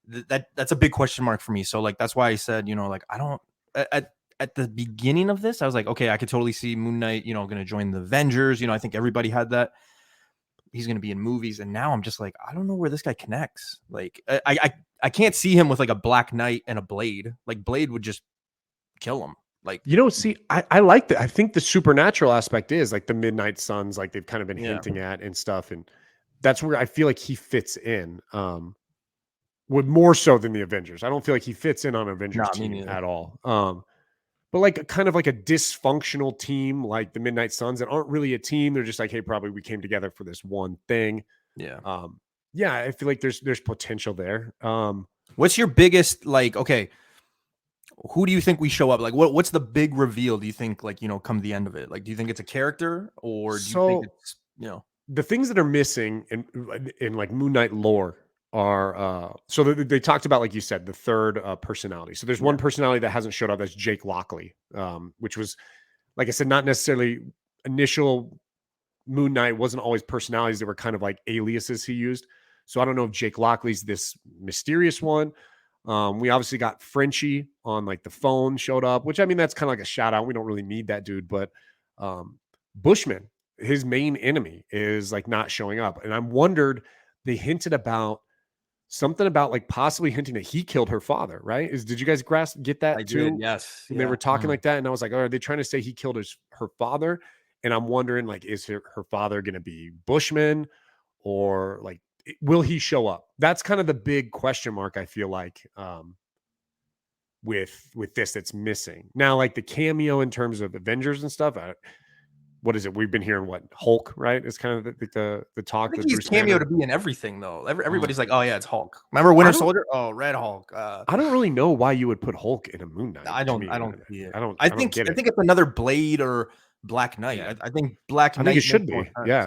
Speaker 2: that's a big question mark for me. So like, that's why I said, like, I don't, at the beginning of this, I was like, okay, I could totally see Moon Knight, going to join the Avengers. I think everybody had that. He's going to be in movies. And now I'm just like, I don't know where this guy connects. Like, I can't see him with like a Black Knight and a Blade. Like, Blade would just kill him. Like,
Speaker 1: see, I like that. I think the supernatural aspect is like the Midnight Suns, like they've kind of been hinting at and stuff. And that's where I feel like he fits in. Would more so than the Avengers. I don't feel like he fits in on Avengers team at all. But like kind of like a dysfunctional team like the Midnight Suns that aren't really a team. They're just like, hey, probably we came together for this one thing.
Speaker 2: Yeah.
Speaker 1: I feel like there's potential there.
Speaker 2: What's your biggest, like, okay, who do you think we show up? Like, what's the big reveal? Do you think, like, come the end of it? Like, do you think it's a character, or do you think it's,
Speaker 1: the things that are missing in like Moon Knight lore are so they talked about, like you said, the third personality. So there's one personality that hasn't showed up. That's Jake Lockley, which was, like I said, not necessarily initial Moon Knight, wasn't always personalities. They were kind of like aliases he used. So I don't know if Jake Lockley's this mysterious one. We obviously got Frenchie on like the phone showed up, which, I mean, that's kind of like a shout out. We don't really need that dude, but Bushman, his main enemy, is like not showing up. And I wondered, they hinted about something about like possibly hinting that he killed her father, right? Did you guys get that
Speaker 2: I
Speaker 1: too?
Speaker 2: did, yes.
Speaker 1: And they were talking like that. And I was like, oh, are they trying to say he killed her father? And I'm wondering, like, is her father going to be Bushman? or like will he show up? That's kind of the big question mark, I feel like, with this that's missing. Now, like the cameo in terms of Avengers and stuff, what is it? We've been hearing what Hulk, right? It's kind of the
Speaker 2: I
Speaker 1: talk
Speaker 2: think
Speaker 1: with
Speaker 2: he's
Speaker 1: Bruce
Speaker 2: cameo
Speaker 1: Banner.
Speaker 2: to be in everything though. Everybody's like, oh yeah, it's Hulk. Remember Winter Soldier? Oh, Red Hulk.
Speaker 1: I don't really know why you would put Hulk in a Moon Knight.
Speaker 2: I don't see it. I think
Speaker 1: get it.
Speaker 2: it's another Blade or Black Knight.
Speaker 3: Yeah.
Speaker 2: I think Black Knight.
Speaker 1: I think it should
Speaker 2: makes
Speaker 1: be.
Speaker 2: more sense.
Speaker 1: Yeah.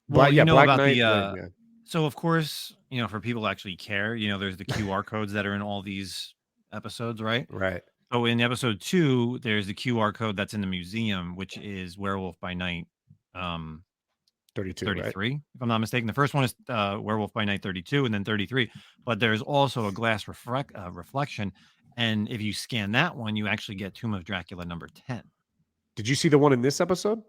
Speaker 3: Well,
Speaker 1: But yeah,
Speaker 3: you know
Speaker 1: Black
Speaker 3: about
Speaker 1: Knight.
Speaker 3: the so of course, you know, for people who actually care, you know, there's the QR codes that are in all these episodes, right?
Speaker 1: Right.
Speaker 3: So in episode 2, there's the QR code that's in the museum, which is Werewolf by Night
Speaker 1: 32,
Speaker 3: 33,
Speaker 1: right?
Speaker 3: if I'm not mistaken. The first one is Werewolf by Night 32 and then 33. But there's also a glass reflection. And if you scan that one, you actually get Tomb of Dracula number 10.
Speaker 1: Did you see the one in this episode?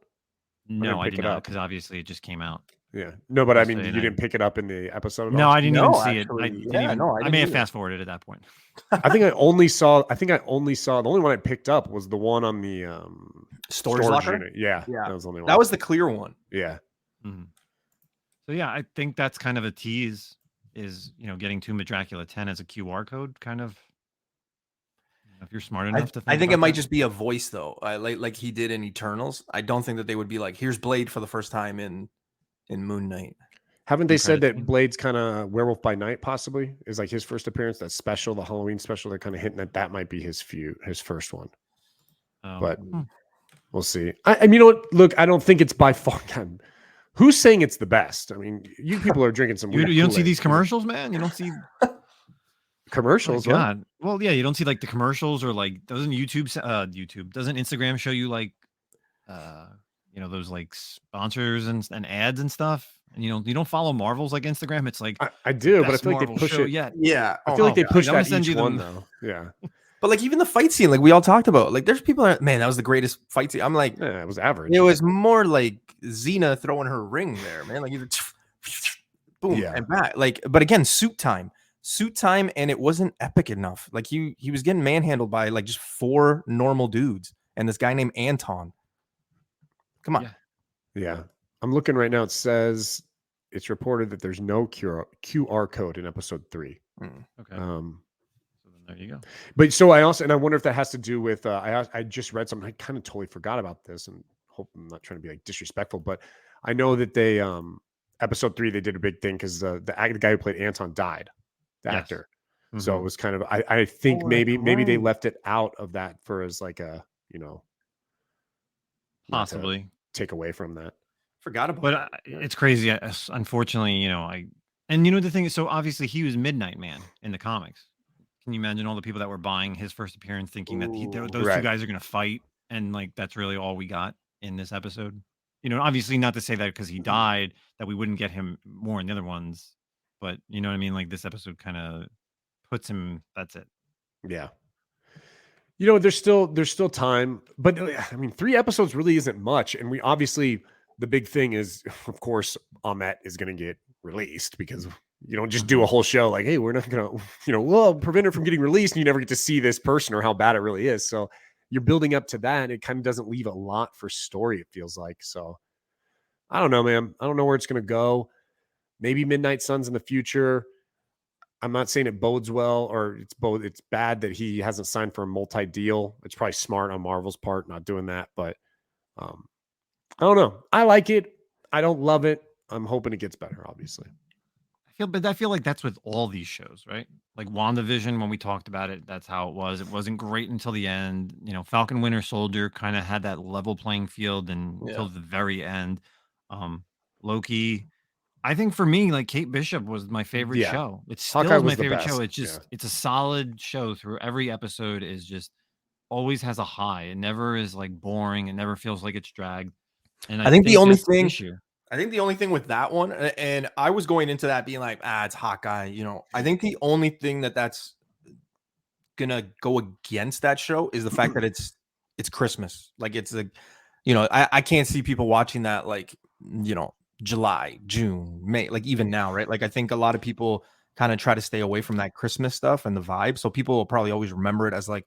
Speaker 3: No, I
Speaker 1: pick
Speaker 3: did
Speaker 1: it
Speaker 3: not,
Speaker 1: up.
Speaker 3: because obviously it just came out.
Speaker 1: Yeah. No, but I mean,
Speaker 3: Yesterday
Speaker 1: you
Speaker 3: night.
Speaker 1: didn't pick it up in the episode at
Speaker 3: No,
Speaker 1: all?
Speaker 3: I didn't even see
Speaker 2: actually,
Speaker 3: it.
Speaker 2: I
Speaker 3: I may
Speaker 2: didn't
Speaker 3: have
Speaker 2: either.
Speaker 3: fast forwarded at that point.
Speaker 1: I think I only saw the only one I picked up was the one on the
Speaker 2: Storage locker?
Speaker 1: unit. Yeah.
Speaker 2: Yeah.
Speaker 1: That was the only one.
Speaker 2: That was the clear one.
Speaker 1: yeah.
Speaker 3: Mhm. So yeah, I think that's kind of a tease, is, you know, getting Tomb of Dracula 10 as a QR code, kind of. If you're smart enough to think
Speaker 2: I think it
Speaker 3: about
Speaker 2: might
Speaker 3: that.
Speaker 2: just be a voice though, like he did in Eternals. I don't think that they would be like, here's Blade for the first time in Moon Knight.
Speaker 1: Haven't they said
Speaker 3: credit
Speaker 1: that
Speaker 3: scene?
Speaker 1: Blade's kind of Werewolf by Night possibly is like his first appearance? That special, the Halloween special, they're kind of hinting that might be his first one. But we'll see. I mean, you know what? Look, I don't think it's by far. Who's saying it's the best? I mean, you people are drinking some.
Speaker 3: You
Speaker 1: weird
Speaker 3: don't see
Speaker 1: Kool-Aid.
Speaker 3: these commercials, man. You don't see
Speaker 1: commercials.
Speaker 3: Oh,
Speaker 1: what?
Speaker 3: God. Well, yeah, you don't see like the commercials, or like doesn't doesn't Instagram show you like you know, those like sponsors and ads and stuff? And you don't follow Marvel's like Instagram. It's like
Speaker 1: I do, but I
Speaker 3: best
Speaker 1: feel like they
Speaker 3: Marvel
Speaker 1: push
Speaker 3: show
Speaker 1: it.
Speaker 3: yet.
Speaker 2: Yeah.
Speaker 1: I feel like they push
Speaker 3: I'm gonna
Speaker 1: that
Speaker 3: send
Speaker 1: each
Speaker 3: you them.
Speaker 1: one though. Yeah.
Speaker 2: But like even the fight scene, like we all talked about, like there's people that, man, that was the greatest fight scene. I'm like,
Speaker 1: Yeah, it was average.
Speaker 2: it was more like Xena throwing her ring there, man. Like either boom
Speaker 1: Yeah.
Speaker 2: and back. Like, but again, suit time, and it wasn't epic enough. Like he was getting manhandled by like just 4 normal dudes and this guy named Anton. Come on.
Speaker 1: Yeah. I'm looking right now. It says it's reported that there's no QR code in episode 3.
Speaker 3: Okay. So then there you go.
Speaker 1: But so I wonder if that has to do with I just read something. I kind of totally forgot about this, and hope I'm not trying to be like disrespectful, but I know that they episode 3 they did a big thing because the guy who played Anton died, the
Speaker 3: Yes.
Speaker 1: actor. So it was kind of I think maybe they left it out of that for as like a not to
Speaker 3: Possibly.
Speaker 1: take away from that.
Speaker 2: Forgot about
Speaker 3: But
Speaker 2: that.
Speaker 3: it's crazy. Unfortunately, you know, the thing is, so obviously he was Midnight Man in the comics. Can you imagine all the people that were buying his first appearance thinking that those
Speaker 1: Right.
Speaker 3: two guys are going to fight, and like that's really all we got in this episode? You know, obviously not to say that because he died that we wouldn't get him more in the other ones, but you know what I mean? Like this episode kind of puts him. That's it.
Speaker 1: Yeah. You know, there's still time, but I mean, 3 episodes really isn't much. And we obviously, the big thing is, of course, Ahmet is going to get released because you don't just do a whole show like, hey, we're not going to, well, prevent her from getting released. And you never get to see this person or how bad it really is. So you're building up to that. And it kind of doesn't leave a lot for story, it feels like. So I don't know, man. I don't know where it's going to go. Maybe Midnight Suns in the future. I'm not saying it bodes well or it's bad that he hasn't signed for a multi-deal. It's probably smart on Marvel's part not doing that, but I don't know. I like it. I don't love it. I'm hoping it gets better, obviously.
Speaker 3: I feel like that's with all these shows, right? Like WandaVision, when we talked about it, that's how it was. It wasn't great until the end. You know, Falcon Winter Soldier kind of had that level playing field until the very end. Loki, I think for me, like Kate Bishop was my favorite show. It still
Speaker 1: Hawkeye
Speaker 3: is my
Speaker 1: was the
Speaker 3: favorite
Speaker 1: best.
Speaker 3: show. It's just it's a solid show through every episode. Is just always has a high. It never is like boring. It never feels like it's dragged. And
Speaker 2: I think the only
Speaker 3: that's the
Speaker 2: thing
Speaker 3: issue.
Speaker 2: I think the only thing with that one, and I was going into that being like, it's Hawkeye, you know. I think the only thing that's gonna go against that show is the fact that it's Christmas. Like it's a, you know, I can't see people watching that like, you know, July, June, May, like even now, right? Like I think a lot of people kind of try to stay away from that Christmas stuff and the vibe. So people will probably always remember it as like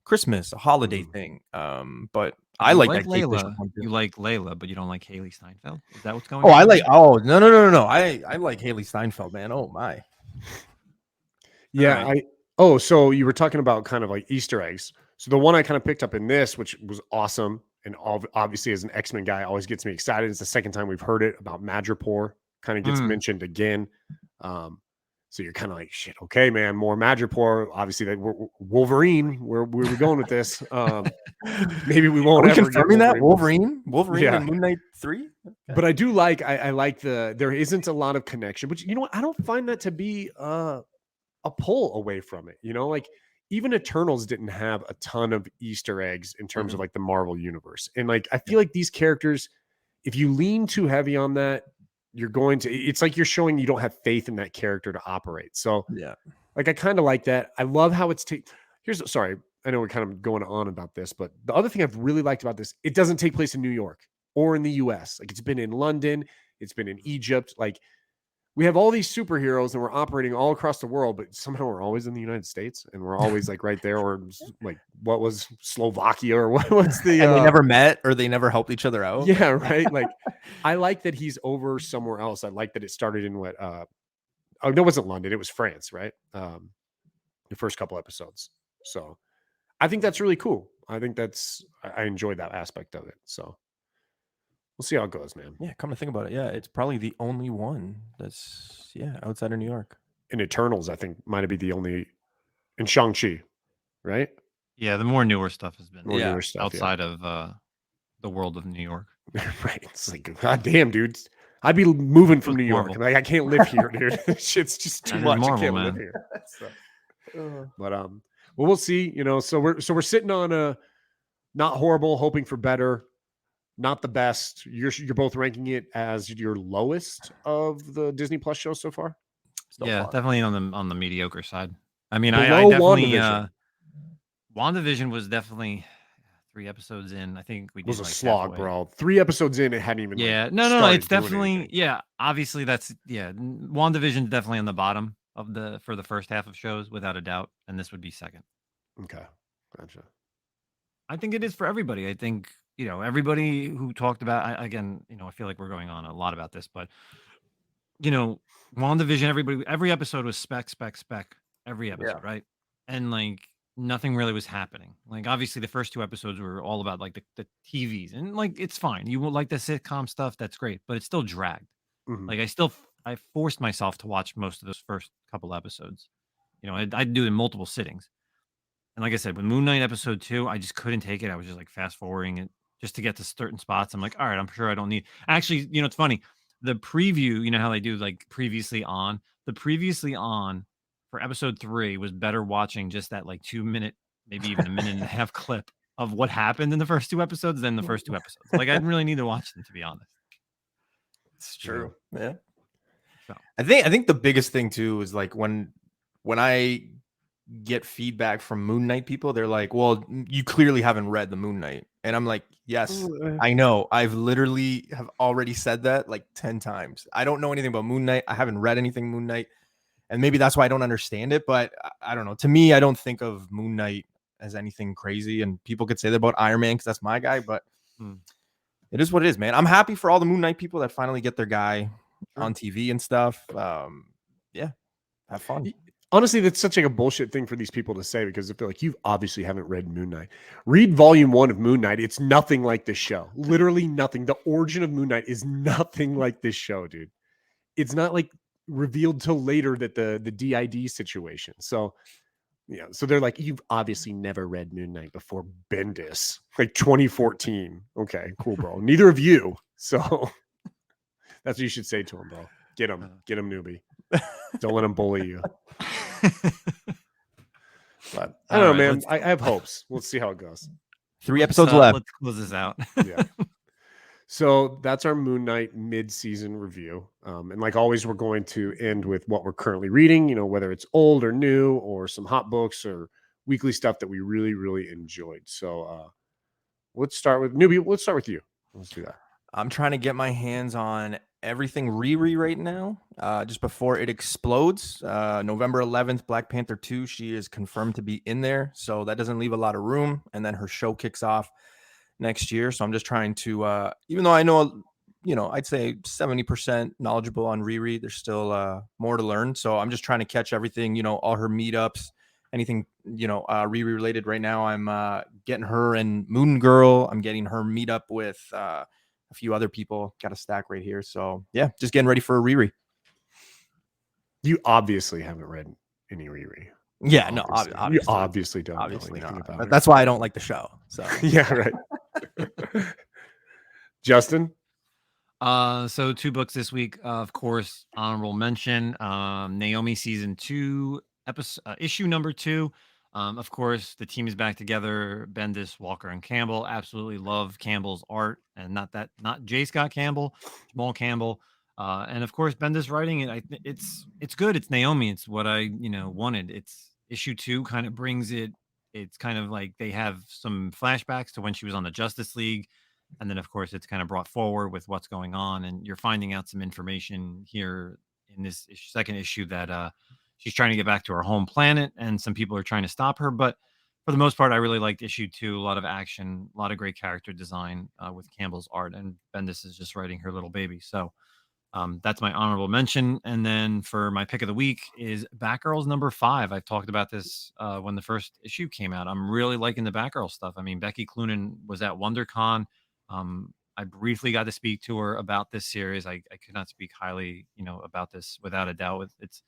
Speaker 2: Christmas, a holiday thing. But I
Speaker 3: You
Speaker 2: like
Speaker 3: like
Speaker 2: that Kate Bishop
Speaker 3: Layla.
Speaker 2: one too.
Speaker 3: You like Layla, but you don't like Haley Steinfeld. Is that what's going
Speaker 2: Oh,
Speaker 3: on?
Speaker 2: I like. Oh, no. I like Haley Steinfeld, man. Oh my.
Speaker 1: Yeah,
Speaker 3: Alright.
Speaker 1: so you were talking about kind of like Easter eggs. So the one I kind of picked up in this, which was awesome, and obviously as an X-Men guy, always gets me excited. It's the second time we've heard it about Madripoor. Kind of gets mentioned again. So you're kind of like, shit, okay, man, more Madripoor. Obviously, that Wolverine. Where are we going with this? Maybe we
Speaker 2: Are
Speaker 1: won't
Speaker 2: we
Speaker 1: ever get
Speaker 2: confirming that
Speaker 1: Wolverine.
Speaker 2: Wolverine
Speaker 1: Yeah.
Speaker 2: in Moon Knight 3?
Speaker 1: But I do like I like there isn't a lot of connection, but you know what? I don't find that to be a pull away from it. You know, like even Eternals didn't have a ton of Easter eggs in terms of like the Marvel universe. And like I feel like these characters, if you lean too heavy on that, you're going to it's like you're showing you don't have faith in that character to operate. So
Speaker 2: Yeah.
Speaker 1: like I kind of like that. I love how it's sorry, I know we're kind of going on about this, but the other thing I've really liked about this, it doesn't take place in New York or in the US. Like it's been in London, it's been in Egypt. Like we have all these superheroes and we're operating all across the world, but somehow we're always in the United States and we're always like right there, or like what was Slovakia or what's the
Speaker 2: And they never met or they never helped each other out.
Speaker 1: yeah, right. Like I like that he's over somewhere else. I like that it started in what oh no, it wasn't London, it was France, right? The first couple episodes. So I think that's really cool. I think I enjoyed that aspect of it. So we'll see how it goes, man.
Speaker 2: Yeah, come to think about it. Yeah, it's probably the only one that's outside of New York.
Speaker 1: In Eternals, I think might be the only in Shang-Chi, right?
Speaker 3: Yeah, the more newer stuff has been
Speaker 1: Newer stuff,
Speaker 3: outside of the world of New York.
Speaker 1: Right. It's like, God damn, dude. I'd be moving from
Speaker 3: With
Speaker 1: New York.
Speaker 3: Marvel.
Speaker 1: Like, I can't live here, dude. Shit's just too
Speaker 3: That is
Speaker 1: much. I
Speaker 3: Marvel,
Speaker 1: can't live
Speaker 3: man.
Speaker 1: here. So, but well, we'll see. You know, so we're sitting on a not horrible, hoping for better, not the best. You're both ranking it as your lowest of the Disney Plus shows so far.
Speaker 3: Yeah,
Speaker 2: far.
Speaker 3: definitely on the mediocre side. I mean,
Speaker 1: Below
Speaker 3: I definitely
Speaker 1: WandaVision.
Speaker 3: WandaVision was definitely 3 episodes in. I think we
Speaker 1: It was
Speaker 3: did
Speaker 1: a
Speaker 3: like
Speaker 1: slog,
Speaker 3: halfway.
Speaker 1: bro. 3 episodes in, it hadn't even
Speaker 3: Yeah,
Speaker 1: no,
Speaker 3: no, it's definitely obviously that's WandaVision's definitely on the bottom of for the first half of shows without a doubt, and this would be second.
Speaker 1: Okay, gotcha.
Speaker 3: I think it is for everybody. I think, everybody who talked about again, I feel like we're going on a lot about this, but WandaVision, every episode was spec every episode, right? And like nothing really was happening. Like obviously the first 2 episodes were all about like the TVs, and like it's fine. You will like the sitcom stuff, that's great, but it's still dragged.
Speaker 1: Mhm.
Speaker 3: Like I forced myself to watch most of those first couple episodes. I'd do it in multiple sittings. And like I said, with Moon Knight episode 2, I just couldn't take it. I was just like fast forwarding it just to get to certain spots. I'm like, all right, I'm sure I don't need. Actually, it's funny. The preview, how they do like previously on. The previously on for episode 3 was better watching just that like 2-minute, maybe even a minute and a half clip of what happened in the first 2 episodes than the first 2 episodes. Like I didn't really need to watch them, to be honest.
Speaker 2: It's true. Yeah.
Speaker 3: So.
Speaker 2: I think the biggest thing too is like when I get feedback from Moon Knight people, they're like, well, you clearly haven't read the Moon Knight. And I'm like, yes, I know. I've literally have already said that like 10 times. I don't know anything about Moon Knight. I haven't read anything Moon Knight. And maybe that's why I don't understand it. But I don't know. To me, I don't think of Moon Knight as anything crazy. And people could say that about Iron Man because that's my guy. But it is what it is, man. I'm happy for all the Moon Knight people that finally get their guy on TV and stuff. Yeah, have fun.
Speaker 1: Honestly, that's such like a bullshit thing for these people to say, because if they're like, you obviously haven't read Moon Knight. Read volume 1 of Moon Knight. It's nothing like this show. Literally nothing. The origin of Moon Knight is nothing like this show, dude. It's not like revealed till later that the DID situation. So yeah, so they're like, you've obviously never read Moon Knight before Bendis, like 2014. Okay, cool, bro. Neither of you. So that's what you should say to him, bro. Get him, newbie. Don't let him bully you. But I don't know, man. I have hopes. We'll see how it goes.
Speaker 2: 3 episodes left.
Speaker 3: Let's close this out.
Speaker 1: Yeah. So that's our Moon Knight mid-season review. And like always, we're going to end with what we're currently reading, whether it's old or new or some hot books or weekly stuff that we really, really enjoyed. So let's start with newbie. Let's start with you. Let's do that.
Speaker 2: I'm trying to get my hands on everything Riri right now, just before it explodes. November 11th, Black Panther 2, she is confirmed to be in there. So that doesn't leave a lot of room. And then her show kicks off next year. So I'm just trying to, even though I know, I'd say 70% knowledgeable on Riri, there's still more to learn. So I'm just trying to catch everything, all her meetups, anything, Riri related. Right now, I'm getting her and Moon Girl. I'm getting her meetup with a few other people. Got a stack right here. So yeah, just getting ready for a Riri.
Speaker 1: You obviously haven't read any Riri.
Speaker 2: Yeah, no,
Speaker 1: Obviously. You obviously don't know anything about it.
Speaker 2: That's why I don't like the show. So
Speaker 1: yeah, right. Justin?
Speaker 3: So 2 books this week. Of course, honorable mention, Naomi season 2, issue number 2. Of course, the team is back together. Bendis, Walker, and Campbell. Absolutely love Campbell's art, and not J. Scott Campbell, Jamal Campbell. And of course, Bendis writing it. It's good. It's Naomi. It's what I wanted. It's issue 2 kind of brings it. It's kind of like they have some flashbacks to when she was on the Justice League. And then, of course, it's kind of brought forward with what's going on. And you're finding out some information here in this second issue that she's trying to get back to her home planet. And some people are trying to stop her. But for the most part, I really liked issue 2. A lot of action, a lot of great character design with Campbell's art. And Bendis is just writing her little baby. So that's my honorable mention. And then for my pick of the week is Batgirl's number 5. I've talked about this when the first issue came out. I'm really liking the Batgirl stuff. I mean, Becky Cloonan was at WonderCon. I briefly got to speak to her about this series. I could not speak highly, about this without a doubt. It's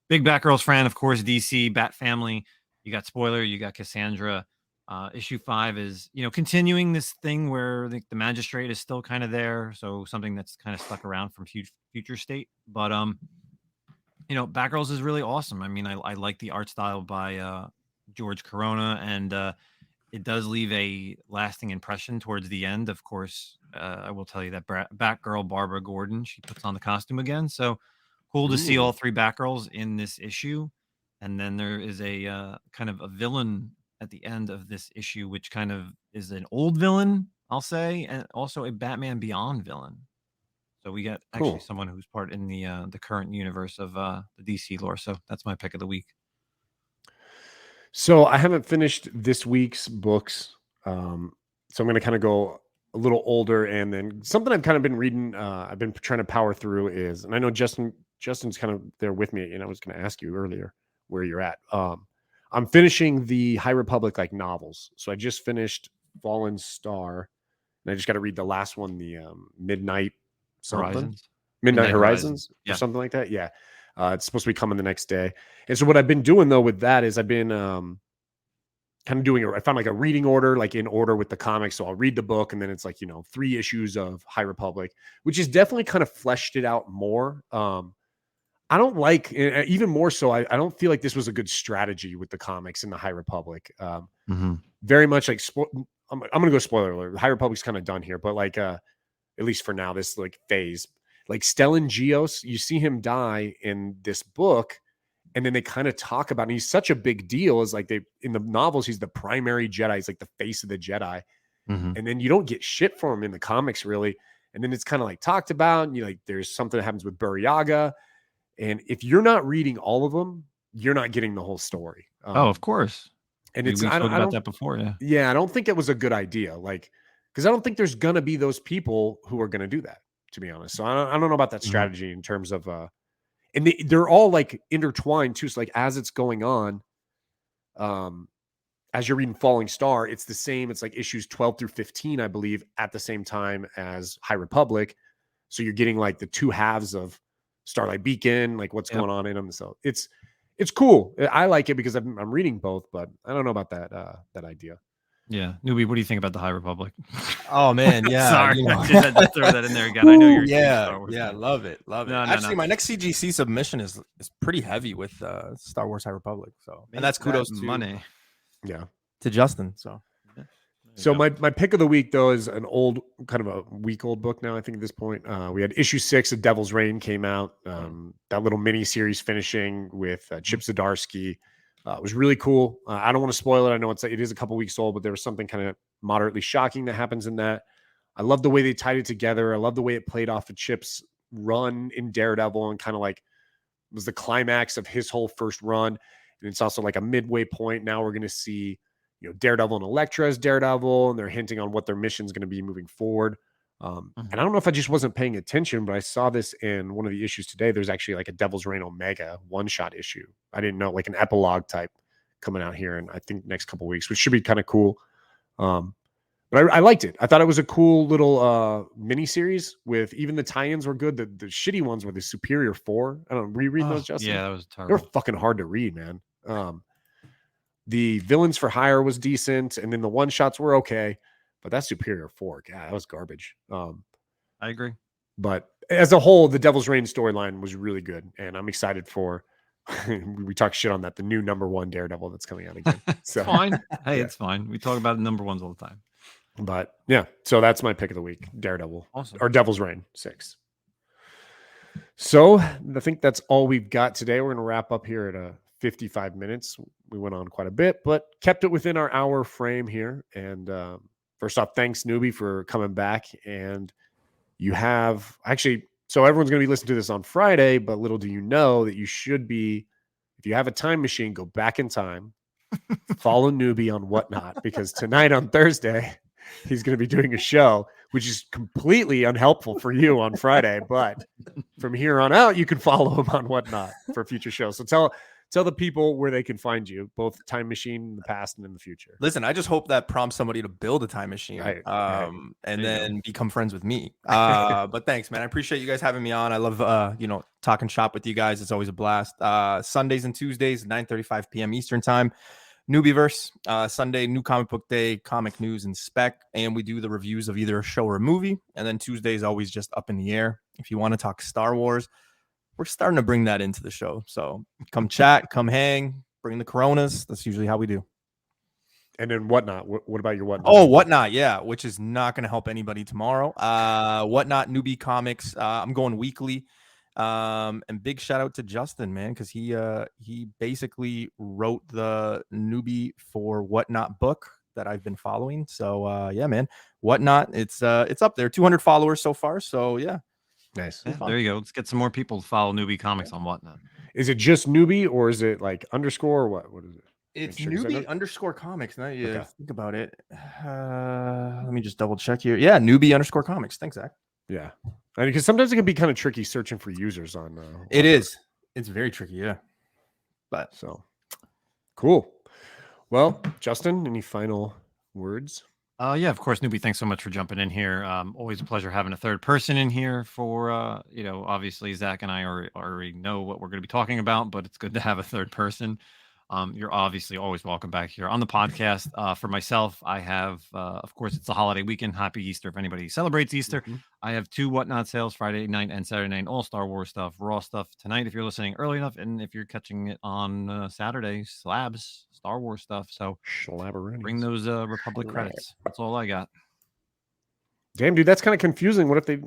Speaker 3: big Batgirls fan, of course, DC, Bat Family. You got Spoiler, you got Cassandra. Issue 5 is, continuing this thing where the Magistrate is still kind of there. So something that's kind of stuck around from future state. But, Batgirls is really awesome. I mean, I like the art style by George Corona, and it does leave a lasting impression towards the end. Of course, I will tell you that Batgirl Barbara Gordon, she puts on the costume again. So cool to see all 3 Batgirls in this issue. And then there is a kind of a villain at the end of this issue, which kind of is an old villain, I'll say, and also a Batman Beyond villain. So we got actually someone who's part in the current universe of the DC lore. So that's my pick of the week.
Speaker 1: So I haven't finished this week's books. So I'm going to kind of go a little older, and then something I've kind of been reading, I've been trying to power through is, and I know Justin's kind of there with me, and I was going to ask you earlier where you're at. I'm finishing the High Republic novels. So I just finished Fallen Star, and I just got to read the last one, the Midnight Horizons or something like that. Yeah. It's supposed to be coming the next day. And so what I've been doing though with that is I've been kind of doing I found like a reading order, like in order with the comics. So I'll read the book, and then it's like, 3 issues of High Republic, which is definitely kind of fleshed it out more. I don't like, even more so, I don't feel like this was a good strategy with the comics in the High Republic. Very much like, I'm going to go spoiler alert. The High Republic's kind of done here, but like, at least for now, this like phase, like Stellan Gios, you see him die in this book, and then they kind of talk about, and he's such a big deal, is like in the novels, he's the primary Jedi, he's like the face of the Jedi. And then you don't get shit for him in the comics really. And then it's kind of like talked about, and like there's something that happens with Buryaga. And if you're not reading all of them, you're not getting the whole story.
Speaker 3: Of course.
Speaker 1: And
Speaker 3: we spoke about that before.
Speaker 1: Yeah. I don't think it was a good idea. Like, because I don't think there's going to be those people who are going to do that, to be honest. So I don't know about that strategy in terms of, and they're all like intertwined too. So like as it's going on, as you're reading Falling Star, it's the same. It's like issues 12 through 15, I believe, at the same time as High Republic. So you're getting like the 2 halves of Starlight Beacon, like what's going on in them. So it's cool. I like it because I'm reading both, but I don't know about that idea.
Speaker 3: Yeah. Newbie, what do you think about the High Republic?
Speaker 2: Oh man, yeah.
Speaker 3: Sorry, I just had to throw that in there again. I know you're
Speaker 2: yeah, love it. Actually, my next CGC submission is pretty heavy with Star Wars High Republic. So, and that's kudos to
Speaker 3: money.
Speaker 1: Yeah,
Speaker 2: to Justin.
Speaker 1: So my pick of the week though is an old, kind of a week-old book now. I think at this point, we had issue 6 of Devil's Reign came out. That little mini series finishing with Chip Zdarsky. It was really cool. I don't want to spoil it. I know it is a couple weeks old, but there was something kind of moderately shocking that happens in that. I love the way they tied it together. I love the way it played off of Chip's run in Daredevil, and kind of like was the climax of his whole first run. And it's also like a midway point. Now we're going to see, Daredevil and Elektra as Daredevil, and they're hinting on what their mission is going to be moving forward. And I don't know if I just wasn't paying attention, but I saw this in one of the issues today. There's actually like a Devil's Reign Omega one-shot issue. I didn't know, like an epilogue type coming out here in I think next couple of weeks, which should be kind of cool. But I liked it. I thought it was a cool little mini series with even the tie-ins were good. The shitty ones were the Superior Four. I don't reread those, Justin.
Speaker 3: Yeah, that was
Speaker 1: They were
Speaker 3: terrible.
Speaker 1: fucking hard to read, man. The Villains for Hire was decent, and then the one shots were okay. But that Superior Four, God, that was garbage.
Speaker 3: I agree.
Speaker 1: But as a whole, the Devil's Reign storyline was really good, and I'm excited for. We talk shit on that. The new #1 Daredevil that's coming out again. So
Speaker 3: It's fine. Hey,
Speaker 1: Yeah.
Speaker 3: it's fine. We talk about #1s all the time.
Speaker 1: But yeah, so that's my pick of the week, Daredevil.
Speaker 3: Awesome.
Speaker 1: Or Devil's Reign 6. So I think that's all we've got today. We're going to wrap up here at 55 minutes. We went on quite a bit, but kept it within our hour frame here. And first off, thanks, Newbie, for coming back. And you have actually, so everyone's going to be listening to this on Friday, but little do you know that you should be, if you have a time machine, go back in time, follow Newbie on Whatnot, because tonight on Thursday, he's going to be doing a show, which is completely unhelpful for you on Friday. But from here on out, you can follow him on Whatnot for future shows. So tell the people where they can find you, both Time Machine in the past and in the future.
Speaker 2: Listen, I just hope that prompts somebody to build a time machine,
Speaker 1: Right.
Speaker 2: and
Speaker 3: There you
Speaker 2: then become friends with me. But thanks, man. I appreciate you guys having me on. I love, talking shop with you guys. It's always a blast. Sundays and Tuesdays, 9:35 p.m. Eastern time. Newbieverse, Sunday, New Comic Book Day, comic news and spec, and we do the reviews of either a show or a movie. And then Tuesday is always just up in the air. If you want to talk Star Wars, we're starting to bring that into the show. So come chat, come hang, bring the Coronas. That's usually how we do.
Speaker 1: And then Whatnot. What about your Whatnot?
Speaker 2: Oh, Whatnot, yeah, which is not going to help anybody tomorrow. Whatnot, Newbie Comics. I'm going weekly. And big shout out to Justin, man, because he basically wrote the Newbie for Whatnot book that I've been following. So yeah, man, Whatnot, it's up there, 200 followers so far. So yeah,
Speaker 1: Nice.
Speaker 3: Yeah, there you go. Let's get some more people to follow Newbie Comics on Whatnot.
Speaker 1: Is it just Newbie or is it like underscore or what? What is it?
Speaker 2: it's
Speaker 1: Make sure, 'cause I
Speaker 2: Newbie
Speaker 1: know-
Speaker 2: underscore comics. Now you
Speaker 1: Okay.
Speaker 2: think about it. Let me just double check here. Yeah, Newbie underscore comics. Thanks, Zach.
Speaker 1: Yeah. Because sometimes it can be kind of tricky searching for users on.
Speaker 2: It is. It's very tricky. Yeah. But
Speaker 1: So cool. Well, Justin, any final words?
Speaker 3: Yeah, of course, Newbie. Thanks so much for jumping in here. Always a pleasure having a third person in here for, obviously Zach and I already know what we're going to be talking about, but it's good to have a third person. You're obviously always welcome back here on the podcast. For myself, I have, of course, it's the holiday weekend. Happy Easter if anybody celebrates Easter.
Speaker 1: Mhm.
Speaker 3: I have 2 Whatnot sales, Friday night and Saturday night, all Star Wars stuff, Raw stuff tonight if you're listening early enough, and if you're catching it on Saturday, Slabs, Star Wars stuff. So bring those Republic
Speaker 1: Slab.
Speaker 3: credits. That's all I got.
Speaker 1: Damn, dude, that's kind of confusing. What if they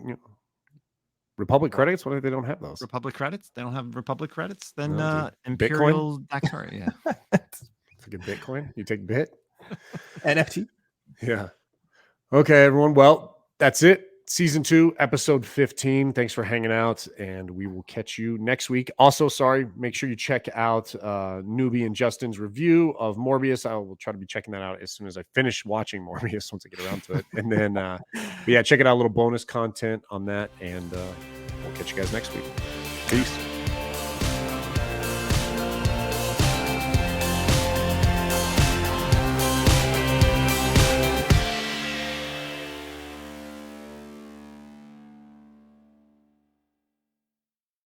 Speaker 1: Republic credits? What if they don't have those?
Speaker 3: Republic credits? They don't have Republic credits? Then
Speaker 1: No,
Speaker 3: Imperial Dactyria, yeah.
Speaker 1: It's like a Bitcoin. You take Bit.
Speaker 2: NFT.
Speaker 1: Yeah. Okay, everyone. Well, that's it. Season 2, episode 15. Thanks for hanging out, and we will catch you next week. Also, make sure you check out Newbie and Justin's review of Morbius. I will try to be checking that out as soon as I finish watching Morbius once I get around to it. And then, but yeah, check it out. A little bonus content on that, and we'll catch you guys next week. Peace.